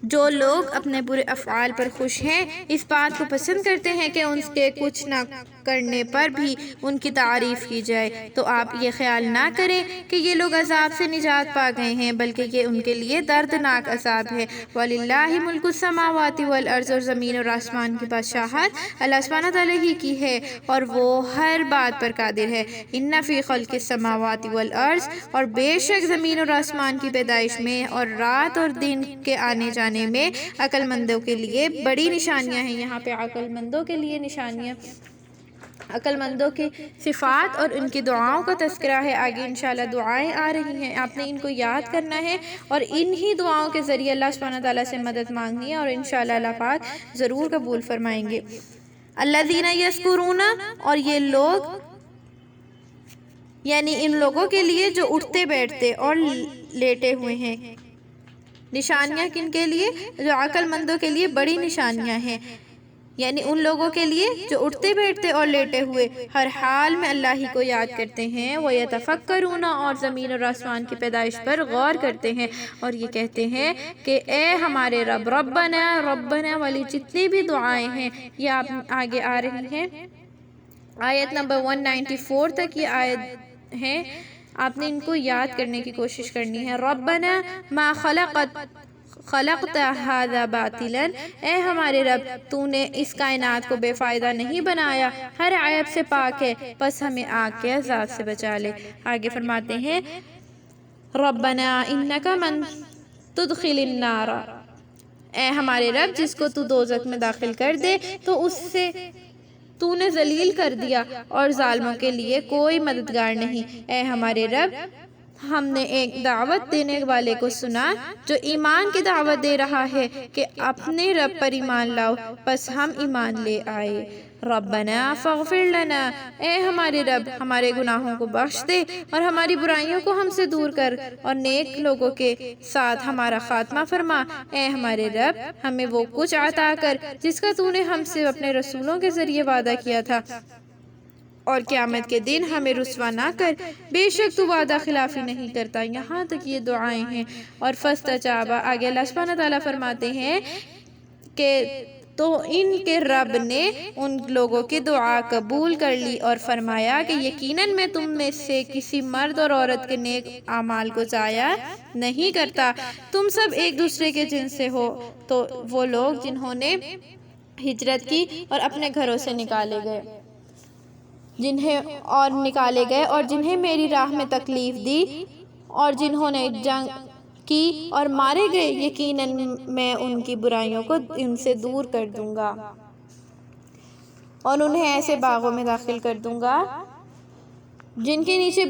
جو لوگ اپنے برے افعال پر خوش ہیں، اس بات کو پسند کرتے ہیں کہ ان کے کچھ نہ کرنے پر بھی ان کی تعریف کی جائے، تو آپ یہ خیال نہ کریں کہ یہ لوگ عذاب سے نجات پا گئے ہیں، بلکہ یہ ان کے لیے دردناک عذاب ہے۔ وَلِلَّهِ مُلْكُ السَّمَاوَاتِ وَالْأَرْضِ، اور زمین اور آسمان کی بادشاہت اللہ سبحانہ تعالیٰ ہی کی ہے اور وہ ہر بات پر قادر ہے۔ إِنَّ فِي خَلْقِ السَّمَاوَاتِ وَالْأَرْضِ، اور بے شک زمین اور آسمان کی پیدائش میں اور رات اور دن کے آنے جانے میں عقل مندوں کے لیے بڑی نشانیاں ہیں۔ یہاں پہ عقل مندوں کے لیے نشانیاں، عقل مندوں کی صفات اور ان کی دعاؤں کا تذکرہ ہے۔ آگے انشاءاللہ دعائیں آ رہی ہیں، آپ نے ان کو یاد کرنا ہے اور انہی دعاؤں کے ذریعے اللہ سبحانہ تعالیٰ سے مدد مانگنی ہے اور انشاءاللہ اللہ پاک ضرور قبول فرمائیں گے۔ الذین یذکرون، اور یہ لوگ یعنی ان لوگوں کے لیے جو اٹھتے بیٹھتے اور لیٹے ہوئے ہیں۔ نشانیاں کن کے لیے؟ جو عقل مندوں کے لیے بڑی نشانیاں ہیں، یعنی ان لوگوں کے لیے جو اٹھتے بیٹھتے اور لیٹے ہوئے ہر حال میں اللہ ہی کو یاد کرتے ہیں۔ وَيَتَفَكَّرُونَ، اور زمین اور آسمان کی پیدائش پر غور کرتے ہیں اور یہ کہتے ہیں کہ اے ہمارے رب، ربنا ربنا والی جتنی بھی دعائیں ہیں یہ آپ آگے آ رہی ہیں۔ آیت نمبر 194 تک یہ آیت ہے، آپ نے ان کو یاد کرنے کی کوشش کرنی ہے۔ ربنا ما خلقت هذا باطلا، اے ہمارے رب تو نے اس کائنات کو بے فائدہ نہیں بنایا، ہر عیب سے پاک ہے، پس ہمیں آگ کے عذاب سے بچا لے۔ آگے فرماتے ہیں ربنا انک من تدخل النار، اے ہمارے رب جس کو تو دوزخ میں داخل کر دے تو اس سے تو نے ذلیل کر دیا اور ظالموں کے لیے کوئی مددگار نہیں۔ اے ہمارے رب ہم نے ایک دعوت دینے والے کو سنا جو ایمان کی دعوت دے رہا ہے کہ اپنے رب پر ایمان لاؤ، پس ہم ایمان لے آئے۔ ربنا فاغفر لنا، اے ہمارے رب ہمارے گناہوں کو بخش دے اور ہماری برائیوں کو ہم سے دور کر اور نیک لوگوں کے ساتھ ہمارا خاتمہ فرما۔ اے ہمارے رب ہمیں وہ کچھ عطا کر جس کا تو نے ہم سے اپنے رسولوں کے ذریعے وعدہ کیا تھا، اور قیامت کے دن ہمیں رسوا نہ کر، بے شک تو وعدہ خلافی نہیں کرتا۔ یہاں تک یہ دعائیں ہیں۔ اور فاستجاب، آگے اللہ سبحانہ تعالیٰ فرماتے ہیں کہ تو ان کے رب نے ان لوگوں کی دعا قبول کر لی اور فرمایا کہ یقیناً میں تم میں سے کسی مرد اور عورت کے نیک اعمال کو ضائع نہیں کرتا، تم سب ایک دوسرے کے جن سے ہو۔ تو وہ لوگ جنہوں نے ہجرت کی اور اپنے گھروں سے نکالے گئے اور جنہیں میری راہ میں تکلیف دی اور جنہوں نے جنگ کی اور مارے گئے، یقیناً میں ان کی برائیوں کو ان سے دور کر دوں گا اور انہیں ایسے باغوں میں داخل کر دوں گا جن کے نیچے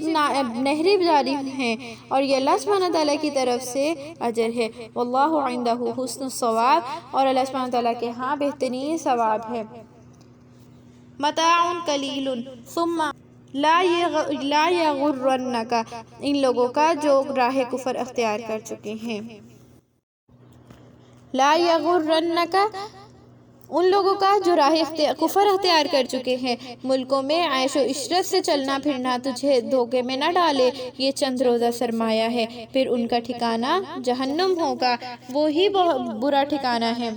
نہریں جاری ہیں، اور یہ اللہ سبحانہ تعالیٰ کی طرف سے اجر ہے۔ واللہ عندہ حسن الثواب، اور اللہ سبحانہ تعالیٰ کے ہاں بہترین ثواب ہے۔ متاع قلیل ثم لا یغرنک، ان لوگوں کا جو راہ کفر اختیار کر چکے ہیں۔ لا یغرنک، ان لوگوں کا جو راہ کفر اختیار کر چکے ہیں۔ ملکوں میں عیش و عشرت سے چلنا پھرنا تجھے دھوکے میں نہ ڈالے، یہ چند روزہ سرمایہ ہے، پھر ان کا ٹھکانہ جہنم ہوگا، وہی بہت برا ٹھکانہ ہے۔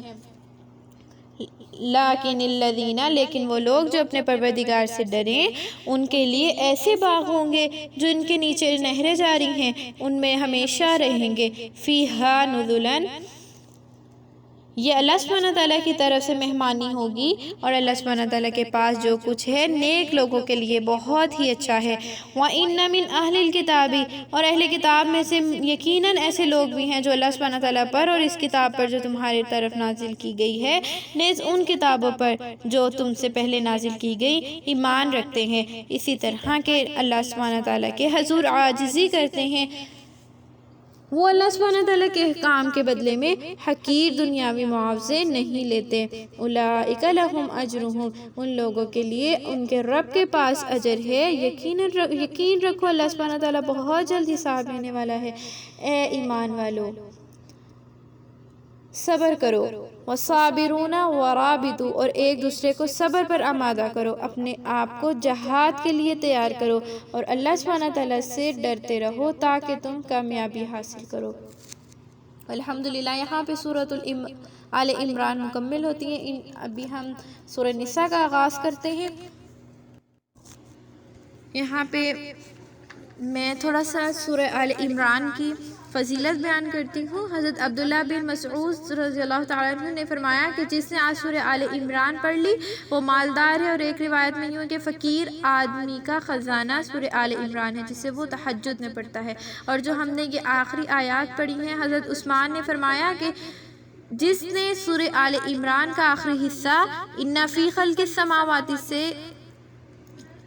لیکن الذین، لیکن وہ لوگ جو اپنے پروردگار سے ڈریں، ان کے لیے ایسے باغ ہوں گے جو ان کے نیچے نہریں جاری ہیں، ان میں ہمیشہ رہیں گے۔ فیہا نزلا، یہ اللہ سبحانہ تعالیٰ کی طرف سے مہمانی ہوگی، اور اللہ سبحانہ تعالیٰ کے پاس جو کچھ ہے نیک لوگوں کے لیے بہت ہی اچھا ہے۔ وَإِنَّ مِنْ أَهْلِ الْكِتَابِ، اور اہل کتاب میں سے یقیناً ایسے لوگ بھی ہیں جو اللہ سبحانہ تعالیٰ پر اور اس کتاب پر جو تمہاری طرف نازل کی گئی ہے، نیز ان کتابوں پر جو تم سے پہلے نازل کی گئی، ایمان رکھتے ہیں، اسی طرح کہ اللہ سبحانہ تعالیٰ کے حضور عاجزی کرتے ہیں وہ اللہ سبحانہ تعالیٰ کے احکام کے بدلے میں حقیر دنیاوی معاوضے نہیں لیتے۔ اولئک لہم اجرہم، ان لوگوں کے لیے ان کے رب کے پاس اجر ہے، یقین رکھو اللہ سبحانہ تعالیٰ بہت جلد حساب لینے والا ہے۔ اے ایمان والو، صبر کرو، وصابرون ورابطوا، اور ایک دوسرے کو صبر پر آمادہ کرو، اپنے آپ کو جہاد کے لیے تیار کرو، اور اللہ سبحانہ تعالیٰ سے ڈرتے رہو تاکہ تم کامیابی حاصل کرو۔ الحمدللہ یہاں پہ سورۃ آل عمران مکمل ہوتی ہے۔ ابھی ہم سورہ نساء کا آغاز کرتے ہیں۔ یہاں پہ میں تھوڑا سا سورہ آل عمران کی فضیلت بیان کرتی ہوں۔ حضرت عبداللہ بن مسعود رضی اللہ تعالیٰ عنہ نے فرمایا کہ جس نے آج سورہ آل عمران پڑھ لی وہ مالدار ہے، اور ایک روایت میں یوں کہ فقیر آدمی کا خزانہ سورہ آل عمران ہے جسے وہ تہجد میں پڑھتا ہے۔ اور جو ہم نے یہ آخری آیات پڑھی ہیں، حضرت عثمان نے فرمایا کہ جس نے سورہ آل عمران کا آخری حصہ ان فی خلق السماوات سے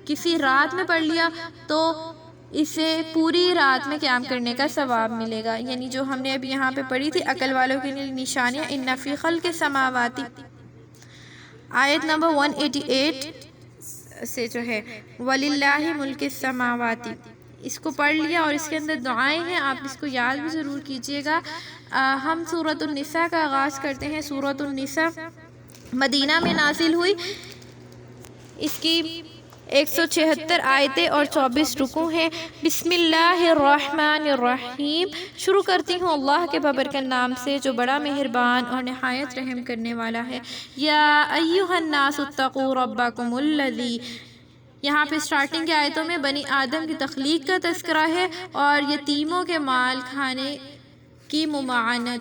کسی رات میں پڑھ لیا تو اسے پوری رات میں قیام کرنے کا ثواب ملے گا۔ یعنی جو ہم نے ابھی یہاں پہ پڑھی تھی عقل والوں کے لیے نشانیاں، ان فی خلق السماوات، آیت نمبر 188 سے جو ہے وَلِلَّهِ مُلْكِ السَّمَاوَاتِ، اس کو پڑھ لیا اور اس کے اندر دعائیں ہیں، آپ اس کو یاد بھی ضرور کیجئے گا۔ ہم سورۃ النساء کا آغاز کرتے ہیں۔ سورۃ النساء مدینہ میں نازل ہوئی، اس کی 176 آیتیں اور 24 رکوع ہیں۔ بسم اللہ الرحمن الرحیم، شروع کرتی ہوں اللہ کے بابرکت نام سے جو بڑا مہربان اور نہایت رحم کرنے والا ہے۔ یا ایھا الناس اتقوا ربکم الذی، یہاں پہ سٹارٹنگ کی آیتوں میں بنی آدم کی تخلیق کا تذکرہ ہے اور یتیموں کے مال کھانے کی مماعنت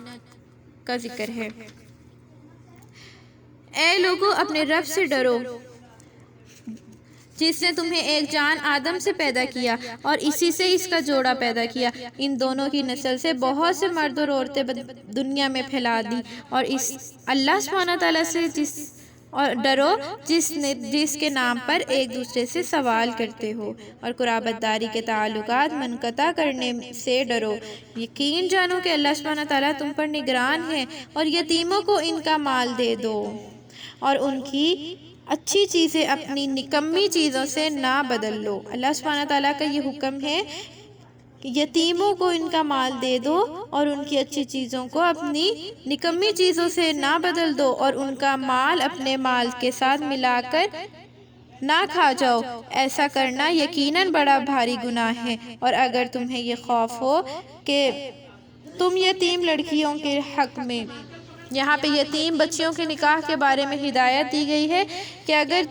کا ذکر ہے۔ اے لوگو، اپنے رب سے ڈرو جس نے تمہیں ایک جان آدم سے پیدا کیا اور اسی سے اس کا جوڑا پیدا کیا، ان دونوں کی نسل سے بہت سے مرد اور عورتیں دنیا میں پھیلا دی، اور اس اللہ سبحانہ تعالیٰ سے ڈرو جس کے نام پر ایک دوسرے سے سوال کرتے ہو، اور قرابت داری کے تعلقات منقطع کرنے سے ڈرو۔ یقین جانو کہ اللہ سبحانہ تعالیٰ تم پر نگران ہے، اور یتیموں کو ان کا مال دے دو اور ان کی اچھی چیزیں اپنی نکمی چیزوں سے نہ بدل لو۔ اللہ سبحانہ تعالیٰ کا یہ حکم ہے کہ یتیموں کو ان کا مال دے دو اور ان کی اچھی چیزوں کو اپنی نکمی چیزوں سے نہ بدل دو، اور ان کا مال اپنے مال کے ساتھ ملا کر نہ کھا جاؤ، ایسا کرنا یقیناً بڑا بھاری گناہ ہے۔ اور اگر تمہیں یہ خوف ہو کہ تم یتیم لڑکیوں کے حق میں، یہاں پہ یتیم بچیوں کے نکاح کے بارے میں ہدایت دی گئی ہے کہ اگر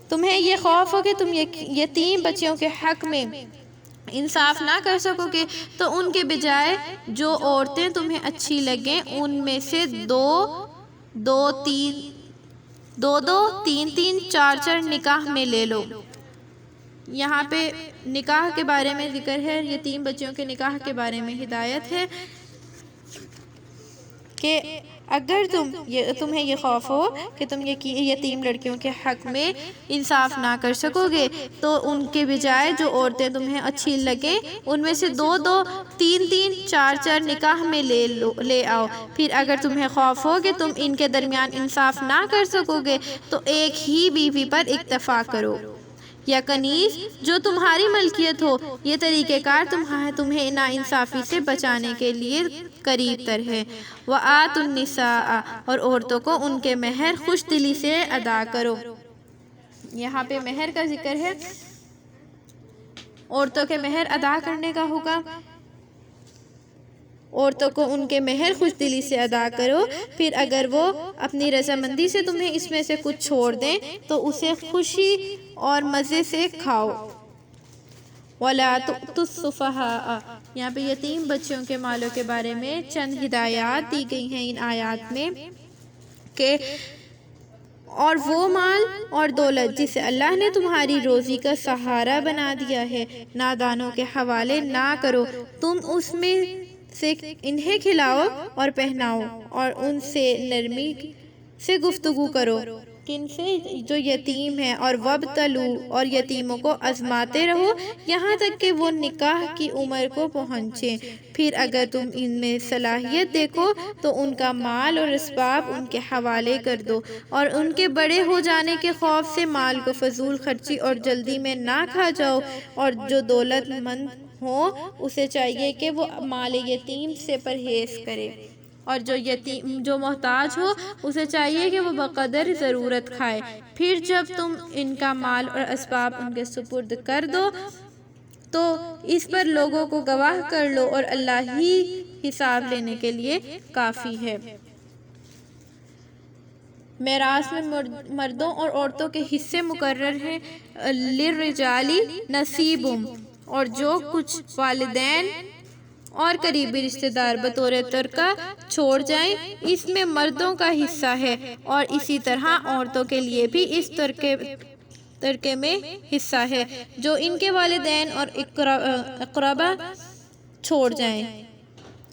تمہیں یہ خوف ہو کہ تم یتیم بچیوں کے حق میں انصاف نہ کر سکو گے تو ان کے بجائے جو عورتیں تمہیں اچھی لگیں ان میں سے دو تین چار نکاح میں لے لو۔ یہاں پہ نکاح کے بارے میں ذکر ہے، یتیم بچیوں کے نکاح کے بارے میں ہدایت ہے کہ اگر تمہیں یہ خوف ہو کہ تم یتیم لڑکیوں کے حق میں انصاف نہ کر سکو گے تو ان کے بجائے جو عورتیں تمہیں اچھی لگیں ان میں سے دو تین چار نکاح میں لے آؤ۔ پھر اگر تمہیں خوف ہو کہ تم ان کے درمیان انصاف نہ کر سکو گے تو ایک ہی بیوی پر اکتفا کرو، یا کنیز جو تمہاری ملکیت ہو۔ یہ طریقہ کار تمہیں ناانصافی سے بچانے کے لیے قریب تر ہے۔ وَآتُوا النِّسَاءَ، اور عورتوں کو ان کے مہر خوش دلی سے ادا کرو۔ یہاں پہ مہر کا ذکر ہے، عورتوں کے مہر ادا کرنے کا حکم۔ عورتوں کو ان کے مہر خوش دلی سے ادا کرو، پھر اگر وہ اپنی رضامندی سے تمہیں اس میں سے کچھ چھوڑ دیں تو اسے خوشی اور مزے سے کھاؤ۔ وَلَا تُؤْتُوا السُّفَهَاءَ، یہاں پہ یتیم بچیوں کے مالوں کے بارے میں چند ہدایات دی گئی ہیں ان آیات میں کہ اور وہ مال اور دولت جسے اللہ نے تمہاری روزی کا سہارا بنا دیا ہے نادانوں کے حوالے نہ کرو، تم اس میں سے انہیں کھلاؤ اور پہناؤ اور ان سے نرمی سے گفتگو کرو، کن سے؟ جو یتیم ہیں، اور وابتلو، اور یتیموں کو آزماتے رہو یہاں تک کہ وہ نکاح کی عمر کو پہنچیں، پھر اگر تم ان میں صلاحیت دیکھو تو ان کا مال اور اسباب ان کے حوالے کر دو، اور ان کے بڑے ہو جانے کے خوف سے مال کو فضول خرچی اور جلدی میں نہ کھا جاؤ، اور جو دولت مند ہو اسے چاہیے کہ وہ مال یتیم سے پرہیز کرے، اور جو محتاج ہو اسے چاہیے کہ وہ بقدر ضرورت کھائے، پھر جب تم ان کا مال اور اسباب ان کے سپرد کر دو تو اس پر لوگوں کو گواہ کر لو، اور اللہ ہی حساب لینے کے لیے کافی ہے۔ میراث میں مردوں اور عورتوں کے حصے مقرر ہیں۔ للرجال نصیبم، اور جو کچھ والدین اور قریبی رشتہ دار بطور ترکہ چھوڑ جائیں اس میں مردوں کا حصہ ہے، اور اسی طرح عورتوں کے لیے بھی اس ترکے میں حصہ ہے جو ان کے والدین اور اقربا چھوڑ جائیں،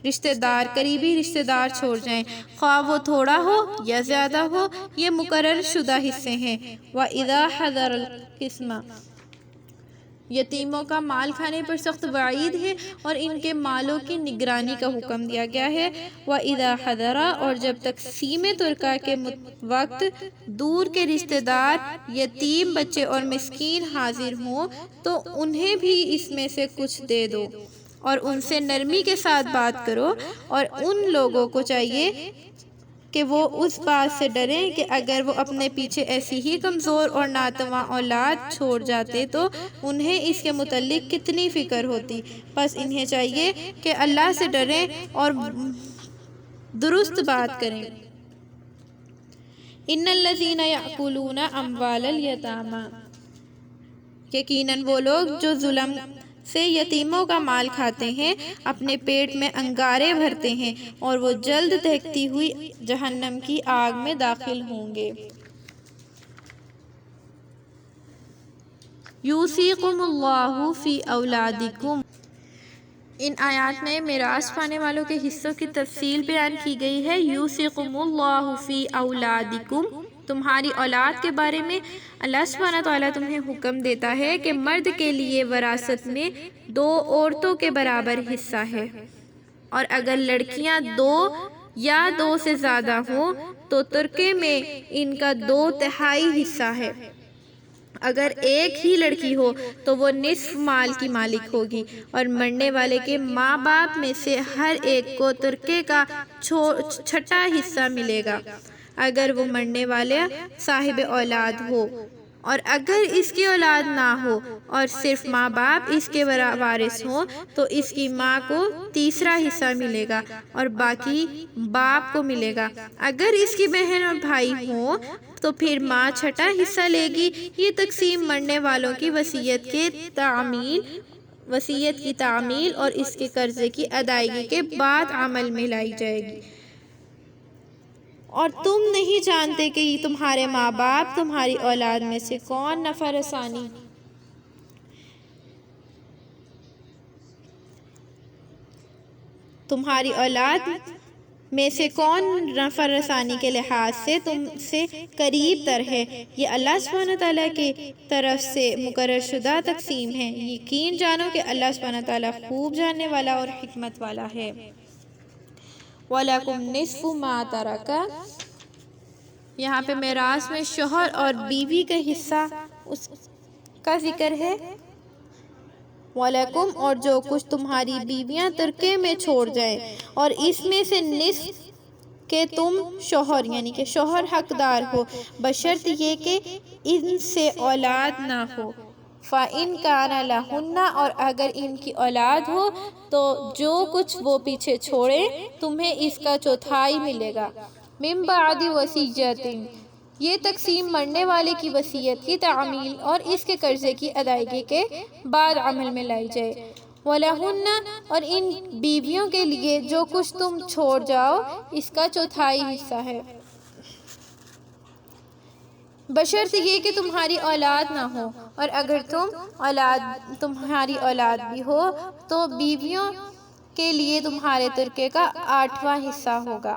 رشتہ دار، قریبی رشتہ دار چھوڑ جائیں، خواہ وہ تھوڑا ہو یا زیادہ ہو، یہ مقرر شدہ حصے ہیں۔ وَإِذَا حَضَرَ الْقِسْمَةُ، یتیموں کا مال کھانے پر سخت وعید ہے اور ان کے مالوں کی نگرانی کا حکم دیا گیا ہے۔ وَإِذَا حَضَرَ، اور جب تقسیم ترکہ کے وقت دور کے رشتہ دار، یتیم بچے اور مسکین حاضر ہوں تو انہیں بھی اس میں سے کچھ دے دو، اور ان سے نرمی کے ساتھ بات کرو، اور ان لوگوں کو چاہیے کہ وہ اس بات سے ڈریں کہ اگر وہ اپنے پیچھے ایسی ہی کمزور اور ناتواں اولاد چھوڑ جاتے تو انہیں اس کے متعلق کتنی فکر ہوتی، بس انہیں چاہیے کہ اللہ سے ڈریں اور درست بات کریں۔ ان الذین یأکلون اموال الیتامی، یقیناً وہ لوگ جو ظلم سے یتیموں کا مال کھاتے ہیں اپنے پیٹ میں انگارے بھرتے ہیں، اور وہ جلد دہکتی ہوئی جہنم کی آگ میں داخل ہوں گے۔ یوصیکم اللہ فی اولادکم، ان آیات میں میراث پانے والوں کے حصوں کی تفصیل بیان کی گئی ہے۔ یوصیکم اللہ فی اولادکم، تمہاری اولاد کے بارے میں اللہ سبحانہ تعالیٰ تمہیں حکم دیتا ہے کہ مرد کے لیے وراثت میں 2 عورتوں کے برابر حصہ ہے، اور اگر لڑکیاں 2 یا 2 سے زیادہ ہوں تو ترکے میں ان کا 2/3 حصہ ہے۔ اگر ایک ہی لڑکی ہو تو وہ نصف مال کی مالک ہوگی، اور مرنے والے کے ماں باپ میں سے ہر ایک کو ترکے کا 6واں حصہ ملے گا اگر وہ مرنے والا صاحب اولاد ہو، اور اگر اس کی اولاد نہ ہو اور صرف ماں باپ اس کے وارث ہوں تو اس کی ماں کو 3واں حصہ ملے گا اور باقی باپ کو ملے گا۔ اگر اس کی بہن اور بھائی ہوں تو پھر ماں 6واں حصہ لے گی۔ یہ تقسیم مرنے والوں کی وصیت کی تعمیل اور اس کے قرضے کی ادائیگی کے بعد عمل میں لائی جائے گی۔ اور تم نہیں جانتے کہ تمہارے ماں باپ تمہاری اولاد میں سے کون نفع رسانی کے لحاظ سے تم سے قریب تر ہے۔ یہ اللہ سبحانہ تعالیٰ کی طرف سے مقرر شدہ تقسیم ہے۔ یقین جانو کہ اللہ سبحانہ تعالیٰ خوب جاننے والا اور حکمت والا ہے۔ وَلَكُمْ نِصْفُ مَا تَرَكَ، یہاں پہ میراث میں شوہر اور بیوی کا حصہ اس کا ذکر ہے۔ وَلَكُمْ، اور جو کچھ تمہاری بیویاں ترکے میں چھوڑ جائیں، اور اس میں سے نصف کہ تم شوہر یعنی کہ شوہر حقدار ہو، بشرط یہ کہ ان سے اولاد نہ ہو۔ فَإِنْ كَانَ لَهُنَّ، اور اگر ان کی اولاد ہو تو جو کچھ وہ پیچھے چھوڑیں تمہیں اس کا 4تھائی ملے گا۔ مِن بَعْدِ وَصِيَّةٍ، یہ تقسیم مرنے والے کی وصیت کی تعمیل اور اس کے قرضے کی ادائیگی کے بعد عمل میں لائی جائے۔ وَلَهُنَّ، اور ان بیویوں کے لیے جو کچھ تم چھوڑ جاؤ اس کا 4تھائی حصہ ہے، بشرط یہ کہ تمہاری اولاد نہ ہو، اور اگر تمہاری اولاد بھی ہو تو بیویوں کے لیے تمہارے ترکے کا 8واں حصہ ہوگا۔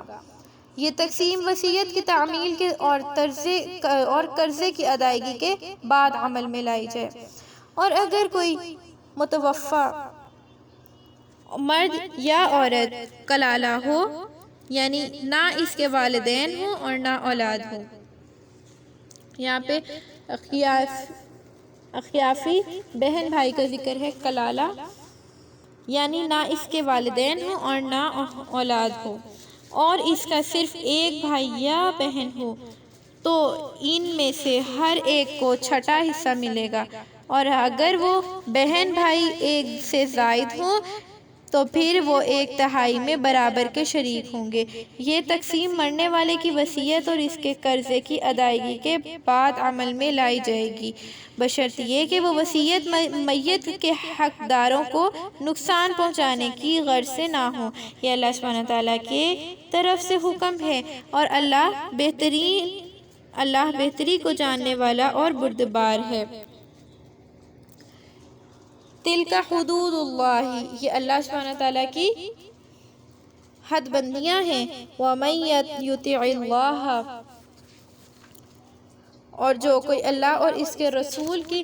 یہ تقسیم وصیت کی تعمیل کے اور قرضے کی ادائیگی کے بعد عمل میں لائی جائے۔ اور اگر کوئی متوفی مرد یا عورت کلالہ ہو، یعنی نہ اس کے والدین ہوں اور نہ اولاد ہو، یہاں پہ اخیافی بہن بھائی کا ذکر ہے، کلالہ یعنی نہ اس کے والدین ہوں اور نہ اولاد ہو، اور اس کا صرف ایک بھائی یا بہن ہو، تو ان میں سے ہر ایک کو چھٹا حصہ ملے گا، اور اگر وہ بہن بھائی ایک سے زائد ہوں تو پھر وہ 1/3 میں برابر کے شریک ہوں گے۔ یہ تقسیم مرنے والے کی وصیت اور اس کے قرضے کی ادائیگی کے بعد عمل میں لائی جائے گی، بشرط یہ کہ وہ وصیت میت کے حقداروں کو نقصان پہنچانے کی غرض سے نہ ہو۔ یہ اللہ سبحانہ تعالیٰ کی طرف سے حکم ہے، اور اللہ بہتری کو جاننے والا اور بردبار ہے۔ تلک حدود اللہ، یہ اللہ سبحانہ تعالیٰ کی حد بندیاں ہیں۔ وَمَن يُطِعِ اللَّهَ، اور جو کوئی اللہ اور اس کے رسول کی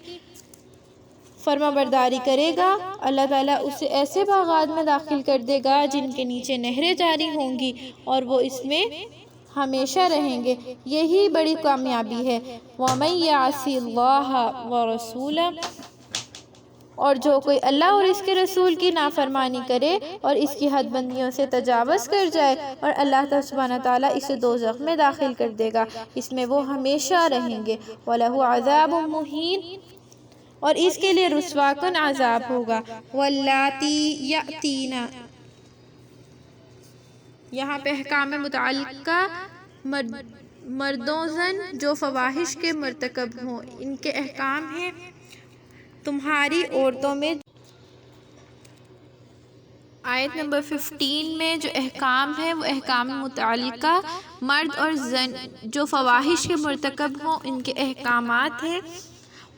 فرما برداری کرے گا، اللہ تعالیٰ اسے ایسے باغات میں داخل کر دے گا جن کے نیچے نہریں جاری ہوں گی، اور وہ اس میں ہمیشہ رہیں گے۔ یہی بڑی کامیابی ہے۔ وَمَن يَعْصِ اللَّهَ وَرَسُولَهُ، اور جو کوئی اللہ اور اس کے رسول کی نافرمانی کرے اور اس کی حد بندیوں سے تجاوز کر جائے، اور اللہ سبحانہ تعالیٰ اسے دوزخ میں داخل کر دے گا، اس میں وہ ہمیشہ رہیں گے۔ وَلَهُ عَذَابٌ مُّهِينٌ، اور اس کے لیے رسوا کن عذاب ہوگا۔ وَاللَّاتِي يَأْتِينَ، یہاں پہ احکام متعلقہ مردوں زن جو فواحش کے مرتکب ہوں، ان کے احکام ہیں۔ تمہاری عورتوں میں آیت نمبر 15 میں جو احکام ہے وہ احکام متعلقہ مرد اور زن جو فواحش کے مرتکب ہوں ان کے احکامات ہیں۔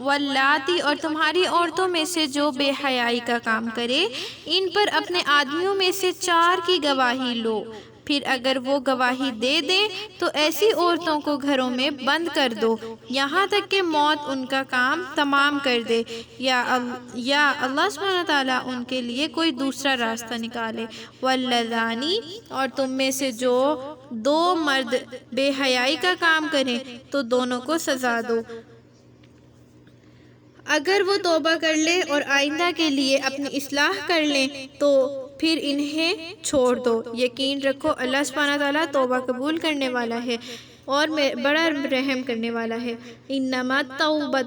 واللاتی، اور تمہاری عورتوں میں سے جو بے حیائی کا کام کرے، ان پر اپنے آدمیوں میں سے 4 کی گواہی لو، پھر اگر وہ گواہی دے دیں تو ایسی عورتوں کو گھروں میں بند کر دو یہاں تک کہ موت ان کا کام تمام کر دے، یا اللہ سبحانہ تعالیٰ ان کے لیے کوئی دوسرا راستہ نکالے۔ واللذانی، اور تم میں سے جو 2 مرد بے حیائی کا کام کریں تو دونوں کو سزا دو، اگر وہ توبہ کر لیں اور آئندہ کے لیے اپنی اصلاح کر لیں تو پھر انہیں چھوڑ دو۔ یقین رکھو اللہ سبحانہ تعالیٰ توبہ قبول کرنے والا ہے اور بڑا رحم کرنے والا ہے۔ انما توبہ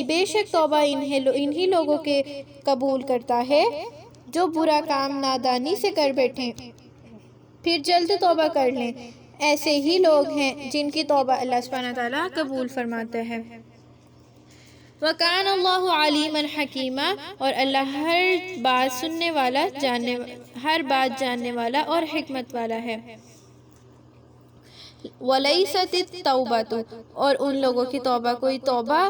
بے شک توبہ انہی لوگوں کے قبول کرتا ہے جو برا کام نادانی سے کر بیٹھیں پھر جلد توبہ کر لیں، ایسے ہی لوگ ہیں جن کی توبہ اللہ سبحانہ تعالیٰ قبول فرماتا ہے۔ وَكَانَ اللَّهُ عَلِيمًا حَكِيمًا، اور اللہ ہر بات جاننے والا اور حکمت والا ہے۔ وَلَيْسَتِ التَّوْبَةُ، اور ان لوگوں کی توبہ کوئی توبہ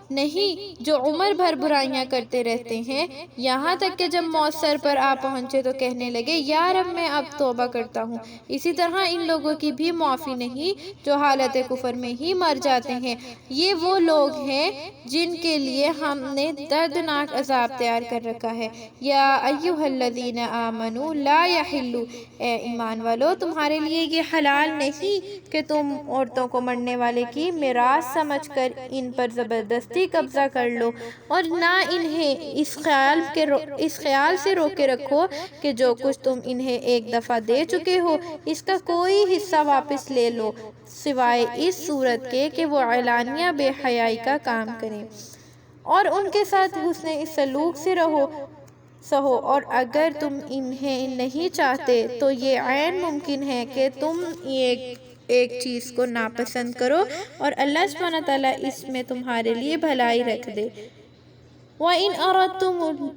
نہیں جو عمر بھر برائیاں کرتے رہتے ہیں، یہاں تک کہ جب موت سر پر آ پہنچے تو کہنے لگے یا رب میں اب توبہ کرتا ہوں۔ اسی طرح ان لوگوں کی بھی معافی نہیں جو حالت کفر میں ہی مر جاتے ہیں۔ یہ وہ لوگ ہیں جن کے لیے ہم نے دردناک عذاب تیار کر رکھا ہے۔ یا ایھا الذین آمنوا لا یحل، اے ایمان والو تمہارے لیے یہ حلال نہیں کہ تم عورتوں کو مرنے والے کی میراث سمجھ کر ان پر زبردستی قبضہ کر لو، اور نہ انہیں اس خیال سے روکے رکھو کہ جو کچھ تم انہیں ایک دفعہ دے چکے ہو اس کا کوئی حصہ واپس لے لو، سوائے اس صورت کے کہ وہ اعلانیہ بے حیائی کا کام کریں، اور ان کے ساتھ حسن سلوک سے سہو، اور اگر تم انہیں نہیں چاہتے تو یہ عین ممکن ہے کہ تم ایک چیز کو ناپسند کرو اور اللہ سبحانہ تعالیٰ اس میں تمہارے لیے بھلائی رکھ دے۔ وَإِنْ أَرَدْتُمْ،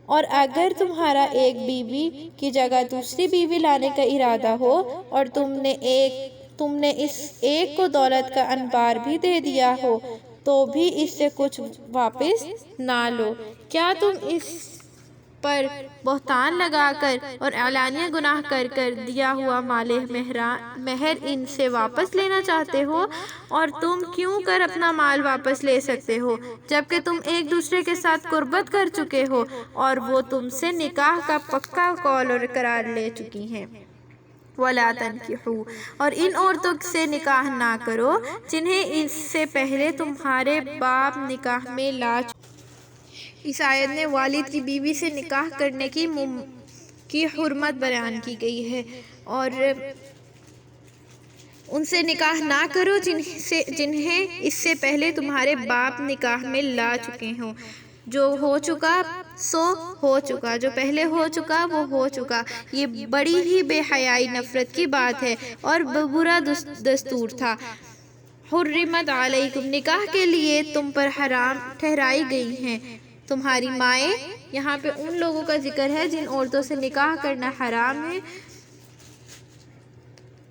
اور اگر تمہارا ایک بیوی کی جگہ دوسری بیوی لانے کا ارادہ ہو اور تم نے اس ایک کو دولت کا انبار بھی دے دیا ہو تو بھی اس سے کچھ واپس نہ لو۔ کیا تم پر بہتان لگا کر اور اعلانیہ گناہ کر کر دیا ہوا مال مہر ان سے واپس لینا چاہتے ہو، اور تم کیوں کر اپنا مال واپس لے سکتے ہو جبکہ تم ایک دوسرے کے ساتھ قربت کر چکے ہو اور وہ تم سے نکاح کا پکا قول اور اقرار لے چکی ہیں۔ وَلَا تَنْكِحُوا، اور ان عورتوں سے نکاح نہ کرو جنہیں اس سے پہلے تمہارے باپ نکاح میں لا چکے۔ اس آیت میں والد کی بیوی سے نکاح کرنے کی حرمت بیان کی گئی ہے، اور ان سے نکاح نہ کرو جنہیں اس سے پہلے تمہارے باپ نکاح میں لا چکے ہوں۔ جو ہو چکا سو ہو چکا، جو پہلے ہو چکا وہ ہو چکا۔ یہ بڑی ہی بے حیائی نفرت کی بات ہے اور برا دستور تھا۔ حرمت علیکم، نکاح کے لیے تم پر حرام ٹھہرائی گئی ہیں تمہاری مائیں۔ یہاں پہ ان لوگوں کا ذکر ہے جن عورتوں سے نکاح کرنا حرام ہے۔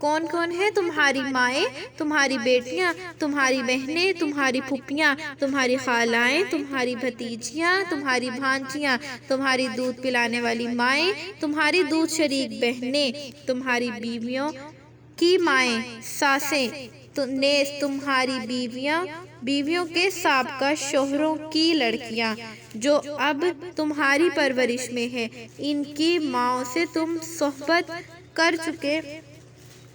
کون کون ہے؟ تمہاری مائیں، تمہاری بیٹیاں، تمہاری بہنیں، تمہاری پھوپھیاں، تمہاری خالائیں، تمہاری بھتیجیاں، تمہاری بھانجیاں، تمہاری دودھ پلانے والی مائیں، تمہاری دودھ شریک بہنیں، تمہاری بیویوں کی مائیں، ساسیں، نیز تمہاری بیویوں کے سابقہ شوہروں کی لڑکیاں جو اب تمہاری پرورش میں ہیں، ان کی ماؤں سے تم صحبت کر چکے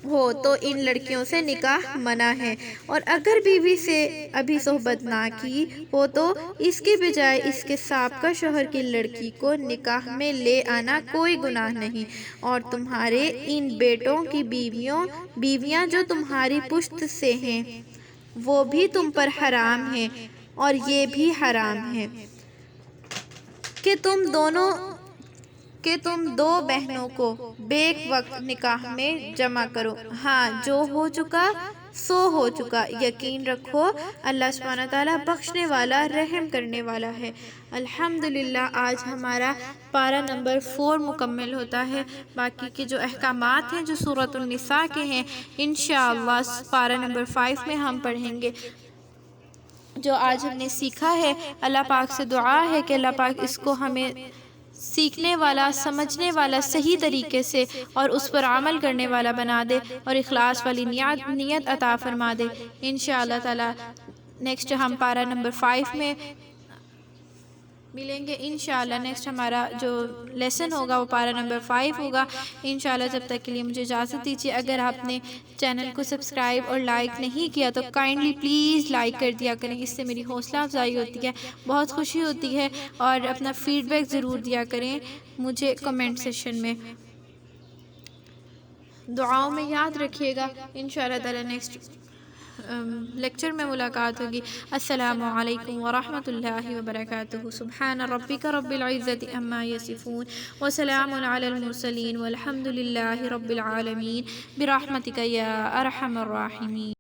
ہو تو ان لڑکیوں سے نکاح منع ہے، اور اگر بیوی سے ابھی صحبت نہ کی ہو تو اس کے بجائے اس کے سابقہ شوہر کی لڑکی کو نکاح میں لے آنا کوئی گناہ نہیں، اور تمہارے ان بیٹوں کی بیویاں جو تمہاری پشت سے ہیں وہ بھی تم پر حرام ہیں، اور یہ بھی حرام ہے کہ تم دو بہنوں کو بیک وقت نکاح میں جمع کرو۔ ہاں، جو ہو چکا سو ہو چکا۔ یقین رکھو اللہ سبحانہ تعالیٰ بخشنے والا رحم کرنے والا ہے۔ الحمدللہ آج ہمارا پارہ نمبر 4 مکمل ہوتا ہے۔ باقی کے جو احکامات ہیں جو سورۃ النساء کے ہیں انشاءاللہ پارہ نمبر 5 میں ہم پڑھیں گے۔ جو آج ہم نے سیکھا ہے اللہ پاک سے دعا ہے کہ اللہ پاک اس کو ہمیں سیکھنے والا، سمجھنے والا، صحیح طریقے سے اور اس پر عمل کرنے والا بنا دے اور اخلاص والی نیت عطا فرما دے۔ انشاءاللہ تعالی نیکسٹ ہم پارہ نمبر 5 میں ملیں گے انشاءاللہ۔ نیکسٹ ہمارا جو لیسن ہوگا وہ پارہ نمبر 5 ہوگا انشاءاللہ۔ جب تک کے لیے مجھے اجازت دیجیے۔ اگر آپ نے چینل کو سبسکرائب اور لائک نہیں کیا تو کائنڈلی پلیز لائک کر دیا کریں، اس سے میری حوصلہ افزائی ہوتی ہے، بہت خوشی ہوتی ہے، اور اپنا فیڈ بیک ضرور دیا کریں مجھے کمنٹ سیکشن میں۔ دعاؤں میں یاد رکھیے گا۔ انشاءاللہ تعالی نیکسٹ لیکچر میں ملاقات ہوگی۔ السلام علیکم ورحمۃ اللہ وبرکاتہ۔ سبحان ربک رب العزت عما یصفون وسلام علی المرسلین والحمد للہ رب العالمین برحمتک یا ارحم الراحمین۔